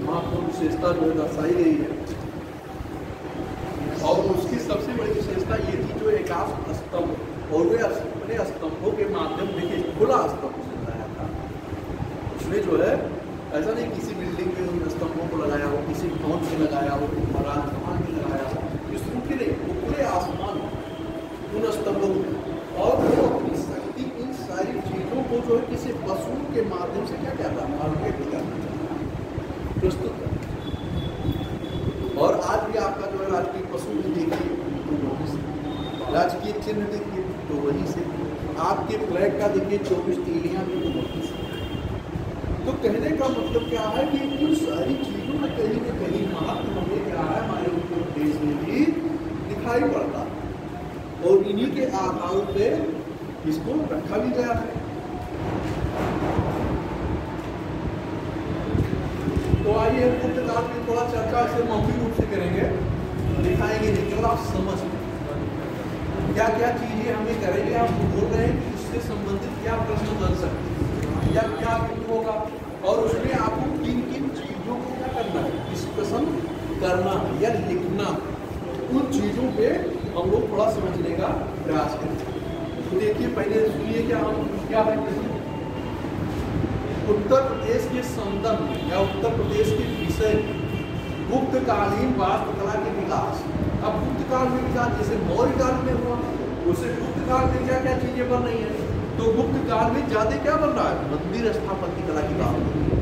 महत्वपूर्ण विशेषता जो है दर्शाई गई है। और उसकी सबसे बड़ी विशेषता ये थी जो एकांश स्तंभ, और वे अपने स्तंभों के माध्यम देखिए खुला स्तंभ से बनाया था। उसमें जो है ऐसा नहीं किसी बिल्डिंग में उन स्तंभों को लगाया हो, किसी भवन में लगाया हो, राजस्थान में लगाया हो, इस रूप के वो खुले आसमान उन स्तंभों को, और वो अपनी शक्ति इन सारी चीजों को जो है किसी पशु के माध्यम से क्या कहता है, मार्केट करना चाहिए, प्रस्तुत करना। और आज भी आपका जो है राजकीय पशु भी देखिए तो वहीं से, राजकीय चिन्ह देखिए तो वहीं से, आपके फ्लैग का देखिए 24 तीलियां भी तो वहीं से। तो कहने का मतलब क्या है कि इन सारी चीजों में कहीं न कहीं महत्व हमें क्या है हमारे उत्तर प्रदेश में भी दिखाई पड़ता है और इन्हीं के आधार पे इसको रखा भी गया है। तो आइए पुस्तकाल की थोड़ा चर्चा इसे मौखिक रूप से करेंगे, दिखाएंगे नहीं, केवल आप समझ क्या क्या चीजें हमें करेंगे। आप बोल रहे हैं कि उससे संबंधित क्या प्रश्न बन सकते हैं या क्या होगा और उसमें आपको किन किन चीजों को क्या करना है, डिस्कशन करना है या लिखना, उन चीजों पे हम लोग थोड़ा समझने का प्रयास करें। तो देखिए पहले सुनिए क्या हम क्या है उत्तर प्रदेश के संदर्भ में या उत्तर प्रदेश के विषय गुप्तकालीन वास्तुकला के विकास। अब गुप्तकाल में विकास जैसे मौर्य काल में हुआ, उसे गुप्तकाल में क्या क्या चीजें बन रही हैं, तो गुप्तकाल में ज्यादा क्या बन रहा है, मंदिर स्थापत्य कला की बात हो रही है,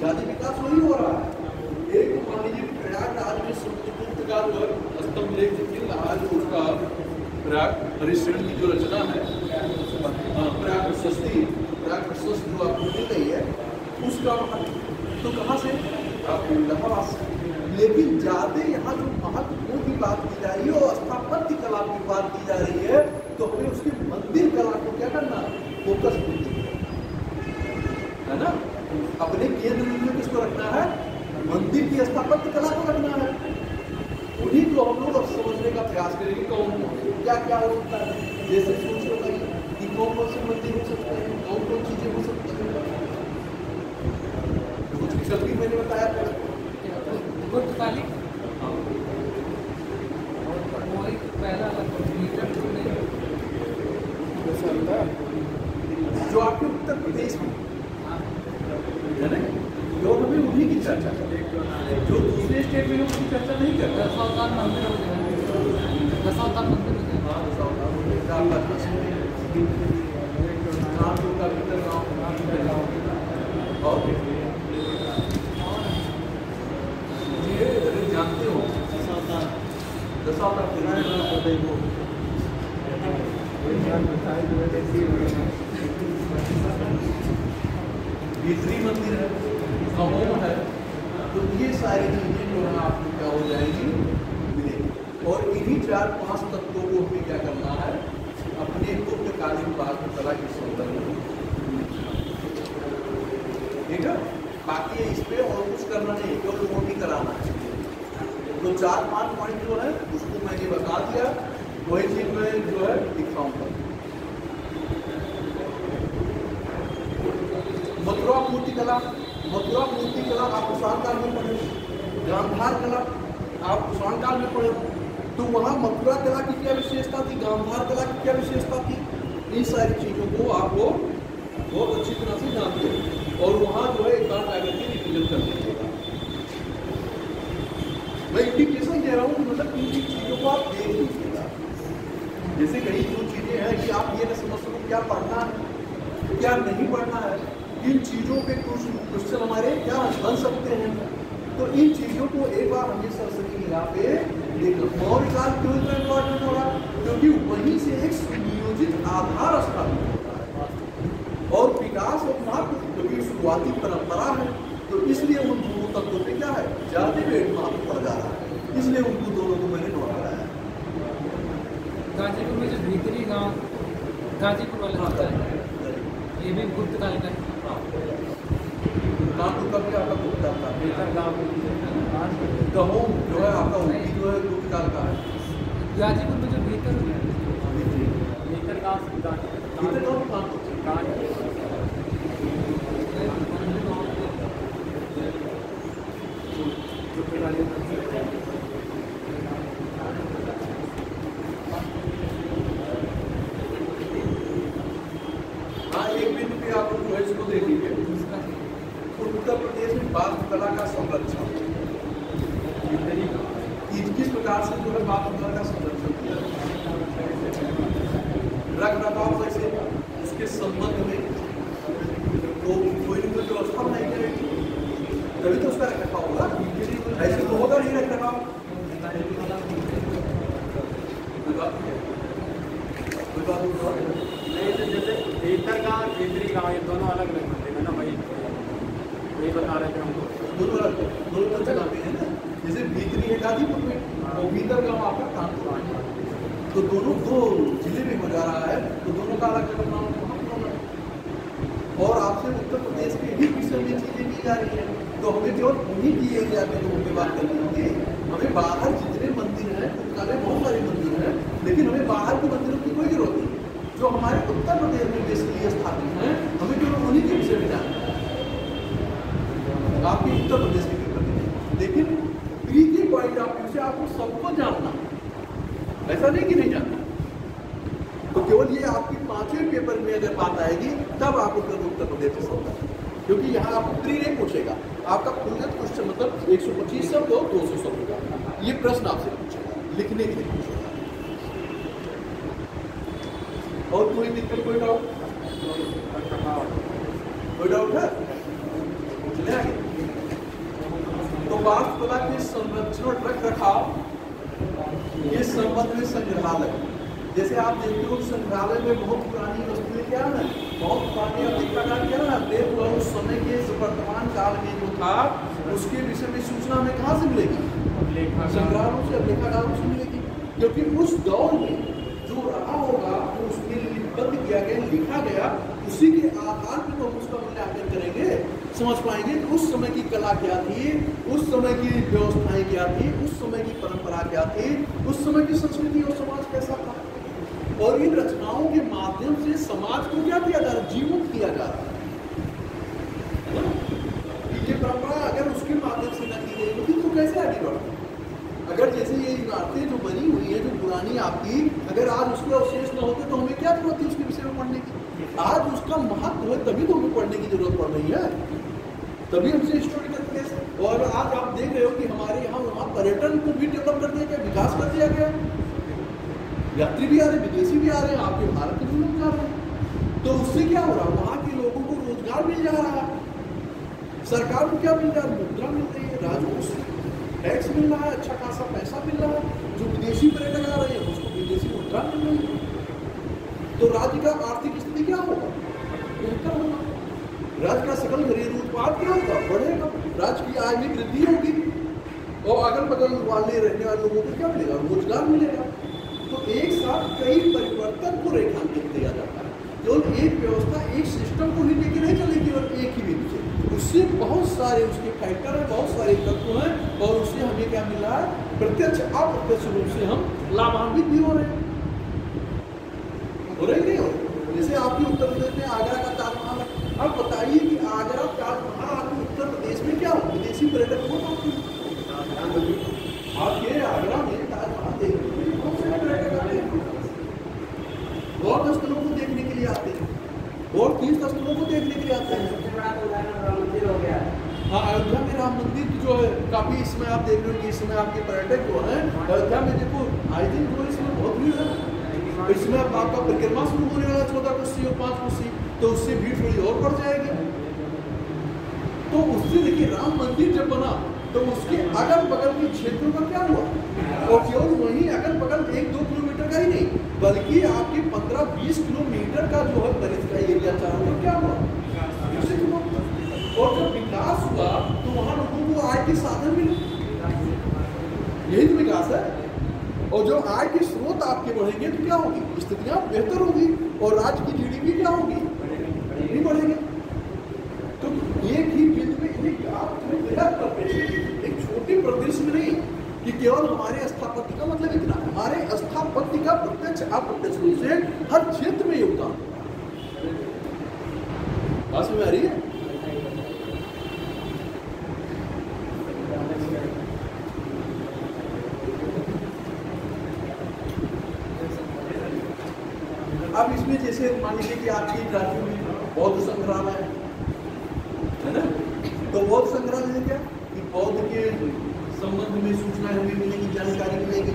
ज्यादा विकास वही हो रहा है। एक मान लीजिए प्रयागराज में गुप्त का जो स्तंभ लेख आज उसका प्रयाग हरिश्चंद्र की जो रचना है प्रयाग प्रशस्ति जो आपको मिल रही है उसका तो कहाँ से आपको इलाहाबाद से। लेकिन ज्यादा यहाँ जो महत्वपूर्ण की बात की जा रही है और स्थापत्य कला की बात की जा रही है, तो हमें उसकी मंदिर कला को क्या करना है, फोकस है ना, अपने केंद्र में किसको रखना है, मंदिर की स्थापत्य कला को रखना है। उन्हीं को हम लोग अब समझने का प्रयास करेंगे कौन क्या क्या हो सकता है। जैसे सोच बताइए कि कौन कौन से मंदिर हो सकते हैं, कौन कौन चीजें हो सकती हैं। कुछ विकल्प भी मैंने बताया था, गुप्तकालीन पहला जो आपके उत्तर प्रदेश में है ना, जो हमें उन्हीं की चर्चा करें, जो दूसरे स्टेट में उसकी चर्चा नहीं करते। दशावतार मंदिर हो गया, दशावतार मंदिर हो गया, जानते हो दशावतार भीतरी मंदिर है, कमोम है, तो ये सारी चीजें जो है आपको क्या हो जाएंगी मिलेगी। और इन्हीं 4-5 तत्वों को हमें क्या करना है, अपने गुप्तकालीन वास्तुकला के संदर्भ में, ठीक है। बाकी इस पे और कुछ करना नहीं, केवल नोट ही कराना है। तो 4-5 पॉइंट जो है उसको मैंने बता दिया, वही चीज मैं जो है दिखाऊंगा। मथुरा मूर्ति कला आप कुषाण काल में पढ़े, गांधार कला आप कुषाण काल में पढ़े, तो वहाँ मथुरा कला की क्या विशेषता थी, गांधार कला की क्या विशेषता थी, इन सारी चीजों को आपको बहुत अच्छी तरह से जानते हैं और वहाँ जो है एक बार जाकर के रिविजन कर लीजिएगा। मैं इंडिकेशन दे रहा हूँ कि मतलब इन चीजों को आप देख लीजिएगा। जैसे कई जो चीजें हैं कि आप ये न समझ सको क्या पढ़ना है क्या नहीं पढ़ना है, इन चीजों पे कुछ क्वेश्चन हमारे क्या बन सकते हैं, तो इन चीजों को एक बार हमें सरस्वती लीला पे देखना। मौर्य काल क्यों इतना इम्पोर्टेंट हो रहा, क्योंकि वहीं से एक सुनियोजित आधार स्थापित होता है और विकास और महत्व क्योंकि शुरुआती परंपरा है, तो इसलिए उन दोनों तत्वों पे क्या है ज्यादा वेट महत्व पड़ जा रहा है, इसलिए उनको दोनों को मैंने नोट कराया। गाजीपुर में जो भीतरी गांव गाजीपुर वाला होता है, ये भी गुप्त काल का नाम तो कब क्या आपका गुप्ता था, गहोम जो है आपका उनकी जो है गुप्त काल का है। गाजीपुर में जो भीतर हाँ, एक बिंदु पे आप चॉइस को दे दीजिए। उत्तर प्रदेश में वास्तुकला का संरक्षण किस प्रकार से जो है वास्तुकला का संरक्षण किया, रख रखाव कैसे, उसके संबंध में तो कोई भी व्यवस्था बनाई जाएगी तभी तो उसका रख रखाव होगा, ऐसे तो होगा नहीं रख रखाव। जैसे भीतर गाँव भीतरी गाँव ये दोनों अलग अलग मंदिर है ना भाई, यही बता रहे थे हमको। दोनों चलाते हैं ना, जैसे भीतरी है गाजीपुर में और भीतर गाँव आपका कानपुर में, तो दोनों दो जिले में हो जा रहा है, तो दोनों का अलग अलग नाम होगा। और आपसे उत्तर प्रदेश के ही विषय में चीजें की जा रही है, तो हमें केवल उन्हीं की एरिया में लोगों की बात करनी होगी। हमें बाहर जितने मंदिर हैं, पुस्तकालय बहुत सारे मंदिर हैं, लेकिन हमें बाहर के मंदिरों की कोई जरूरत नहीं। जो हमारे उत्तर प्रदेश में बेसिकली स्थापित हैं, हमें केवल उन्हीं के विषय में जानना है। आपके उत्तर प्रदेश के पेपर में, लेकिन प्री के पॉइंट ऑफ व्यू से आपको सबको जानना, ऐसा नहीं कि नहीं जानना। तो केवल ये आपकी 5वें पेपर में अगर बात आएगी तब आपको उत्तर प्रदेश से समझना, क्योंकto यहाँ आपको प्री नहीं पूछेगा, आपका पूर्णत क्वेश्चन मतलब 125 शब्द हो 200 शब्द का ये प्रश्न आपसे पूछेगा, लिखने के लिए पूछेगा। और कोई दिक्कत, कोई डाउट है? चले आगे। तो वास्तुकला के संरक्षण और रख रखाव के संबंध में संग्रहालय, जैसे आप देखते हो संग्रहालय में बहुत पुरानी वस्तुएं क्या है, बहुत पुरानी अपेक्षाकार क्या है, देख लो उस समय के वर्तमान काल में जो था उसके विषय में सूचना हमें कहाँ से मिलेगी? संग्रहालयों से, लेखाकारों से मिलेगी। क्योंकि उस दौर में जो रहा होगा जो उसके लिए लिपिबद्ध किया गया, लिखा गया, उसी के आधार पर तो उसका मूल्यांकन करेंगे, समझ पाएंगे कि उस समय की कला क्या थी, उस समय की व्यवस्थाएं क्या थी, उस समय की परंपरा क्या थी, उस समय की संस्कृति और समाज कैसा था। और इन रचनाओं के माध्यम से समाज को क्या किया जा रहा है? जीवित किया जा रहा है। ये परंपरा अगर उसके माध्यम से न की गई होती तो कैसे आगे बढ़ती? अगर जैसे ये इमारतें जो बनी हुई है, जो पुरानी आपकी, अगर आज उसके अवशेष न होते तो हमें क्या जरूरत थी उसके विषय में पढ़ने की? आज उसका महत्व है तभी तो हमें पढ़ने की जरूरत पड़ रही है, तभी हमसे स्टडी करते हैं। और आज आप देख रहे हो कि हमारे यहाँ वहाँ पर्यटन को भी डेवलप कर दिया गया, विकास कर दिया गया, यात्री भी आ रहे, विदेशी भी आ रहे हैं, आपके भारत के लोग जा रहे हैं। तो उससे क्या हो रहा है? वहाँ के लोगों को रोजगार मिल जा रहा है, सरकार को क्या मिल रहा है? मुद्रा मिल रही है, राजस्व टैक्स मिल रहा है, अच्छा खासा पैसा मिल रहा है। जो विदेशी पर्यटक आ रहे हैं उसको विदेशी मुद्रा मिल रही है। तो राज्य का आर्थिक स्थिति क्या होगा? बेहतर होगा। राज्य का सकल घरेलू उत्पाद क्या होगा? बढ़ेगा। राज्य की आय में वृद्धि होगी और अगल बगल वाले रहने वाले लोगों को क्या मिलेगा? रोजगार मिलेगा। तो एक साथ कई परिवर्तन को रेखांकित किया जाता है। केवल एक व्यवस्था, एक सिस्टम को ही लेके नहीं चलेगी, केवल एक ही बिंदु से, उससे बहुत सारे उसके फैक्टर हैं, बहुत सारे तत्व हैं, और उससे हमें क्या मिल रहा है? प्रत्यक्ष अप्रत्यक्ष रूप से हम लाभान्वित भी हो रहे हैं। हो रहे नहीं हो? जैसे आपके उत्तर प्रदेश में आगरा का ताजमहल है, अब बताइए कि आगरा ताजमहल आपके उत्तर प्रदेश में क्या हो? विदेशी पर्यटक बहुत आते हैं। आपके आगरा में ताजमहल देखने के लिए बहुत सारे पर्यटक आते हैं, बौद्ध स्थलों को देखने के लिए आते हैं, और तीर्थ स्थलों को देखने के लिए आते हैं। हाँ, अयोध्या में राम मंदिर जो है काफी, इसमें आप देख रहे हो कि इसमें आपके पर्यटक जो हैं अयोध्या में, देखो आई दिन जो इसमें बहुत भीड़ है। इसमें अब आपका परिक्रमा शुरू होने वाला 14 कोसी और 5 कोसी, तो उससे भीड़ थोड़ी और बढ़ जाएगी। तो उससे देखिए राम मंदिर जब बना तो उसके अगल बगल के क्षेत्रों का क्या हुआ? और केवल वहीं अगल बगल 1-2 किलोमीटर का ही नहीं, बल्कि आपके 15-20 किलोमीटर का जो है परिधि का एरिया चारों में क्या हुआ? विकसित हुआ। और जब विकास हुआ तो वहाँ लोगों को आय के साधन मिले, यही तो विकास है। और जो आय के स्रोत आपके बढ़ेंगे तो क्या होगी? स्थितियाँ बेहतर होगी और राज्य की जीडीपी क्या होगी? नहीं बढ़ेगी। तो एक ही बिंदु में एक छोटे प्रदेश में नहीं कि केवल हमारे स्थापत्य का मतलब इतना, हमारे स्थापत्य का प्रत्यक्ष अप्रत्यक्ष रूप से हर क्षेत्र में योगदान। बात में आ रही है? अब इसमें जैसे मान लीजिए कि आपकी राज्य में बौद्ध संग्रहालय है ना, तो बौद्ध संग्रहालय क्या कि बौद्ध के संबंध में सूचनाएं हमें मिलेगी, जानकारी मिलेगी,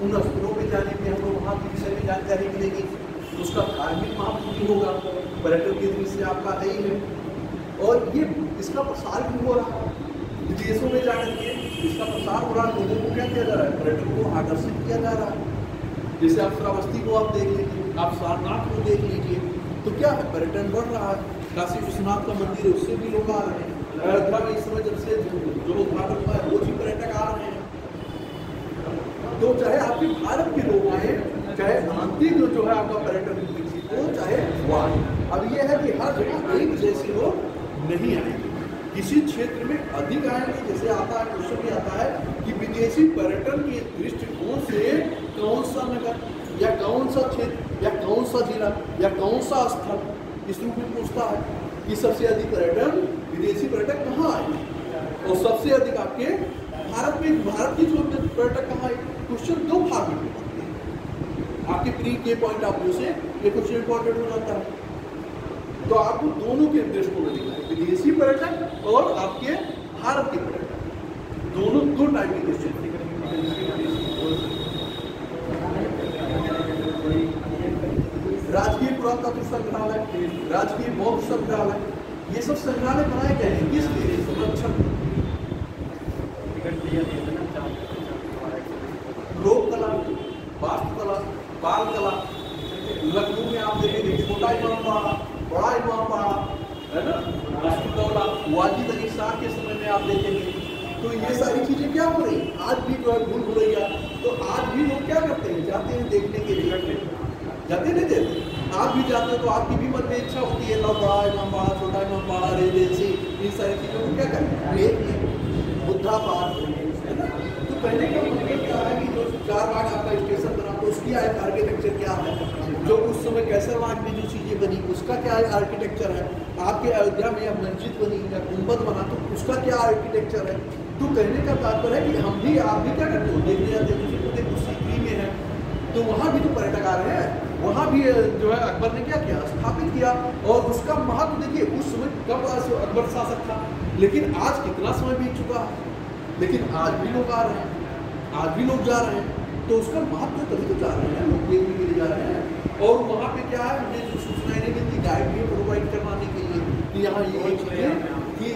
उन स्थलों पे जाने में हमको वहाँ के विषय में जानकारी मिलेगी, तो उसका धार्मिक महत्व भी होगा, पर्यटन के दृष्टि से आपका है ही है। और ये इसका प्रसार भी हो रहा है, विदेशों में जाकर के इसका प्रसार हो रहा है, लोगों को क्या किया जा रहा है? पर्यटन को आकर्षित किया जा रहा है। जैसे आप श्रावस्ती को आप देख लीजिए, आप सारनाथ को देख लीजिए, तो क्या है? पर्यटन बढ़ रहा है। काशी विश्वनाथ का मंदिर है, उससे भी लोग आ रहे हैं। अयोध्या में इस समय जब से जो उद्घाटन हुआ है रोज ही पर्यटक आ रहे हैं। तो चाहे आपके भारत के लोग आए, चाहे आंतरिक जो है आपका पर्यटन विकसित हो, चाहे हुआ। अब यह है कि हर जगह एक जैसे लोग नहीं आएंगे, किसी क्षेत्र में अधिक आएंगे। जैसे आता है क्वेश्चन भी आता है कि विदेशी पर्यटन के दृष्टिकोण से कौन सा नगर या कौन सा क्षेत्र या कौन सा जिला या कौन सा स्थल, इस रूप में पूछता है कि सबसे अधिक पर्यटन विदेशी पर्यटक कहाँ आए और सबसे अधिक आपके भारत में, भारत की जो पर्यटक कहाँ आए। क्वेश्चन दो भाग में होते हैं आपके प्री के पॉइंट ऑफ व्यू से, ये क्वेश्चन इंपॉर्टेंट हो जाता है। तो आपको दोनों के दृष्टिकोण लिखना है, विदेशी पर्यटक और आपके भारत के पर्यटक, दोनों दो टाइप के क्वेश्चन। राजकीय पुरातत्व संग्रहालय, राजकीय बौद्ध संग्रहालय, ये सब संग्रहालय बनाए गए हैं किस लिए? संरक्षण, लोक कला, वास्तुकला, बाल कला। लखनऊ में आप देखेंगे छोटा इमाम बाड़ा, बड़ा इमाम बाड़ा, है ना, रसूलदौला, वाजिद अली शाह के समय में आप देखेंगे। तो ये सारी चीजें क्या हो रही, आज भी जो है भूल हो रही है। तो आज भी लोग क्या करते हैं, जाते हैं देखने के लिए, जाते नहीं देते। आप भी जाते हो तो आपकी भी मन में इच्छा होती है लो बड़ा इमाम बाड़ा, छोटा इमाम बाड़ा, रेजेंसी, इन सारी चीजों को क्या करें, बुद्धा पार्क, है ना। तो पहले का मतलब क्या है कि जो चारबाग आपका स्टेशन बना तो उसकी आर्किटेक्चर क्या है, जो उस समय कैसरबाग में जो चीज़ें बनी उसका क्या आर्किटेक्चर है, आपके अयोध्या में या मस्जिद बनी या गुंबद बना तो उसका क्या आर्किटेक्चर है। तो कहने का तात्पर्य है कि हम भी, आप भी क्या करते हो, देखने जाते हैं सीकरी में है तो वहाँ भी तो पर्यटक आ रहे हैं, वहाँ भी जो है अकबर ने क्या किया, स्थापित किया। और उसका महत्व देखिए, उस समय कब अकबर शासक था, लेकिन आज कितना समय बीत चुका है, लेकिन आज भी लोग आ रहे हैं, आज भी लोग जा रहे हैं। तो उसका महत्व तभी तो जा रहे हैं, लोग देखने के लिए जा रहे हैं। और वहाँ पे क्या है, मुझे जो सूचनाएं नहीं मिलती, गाइड भी प्रोवाइड करवाने के लिए कि यहाँ ये चीज़ें कि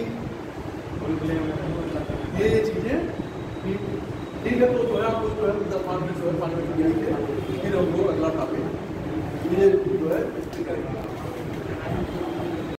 ये चीज़ें ठीक है। तो जो है आपको जो है 10-5 मिनट 5 मिनट फिर हमको अगला टॉपिक ये जो है करेंगे।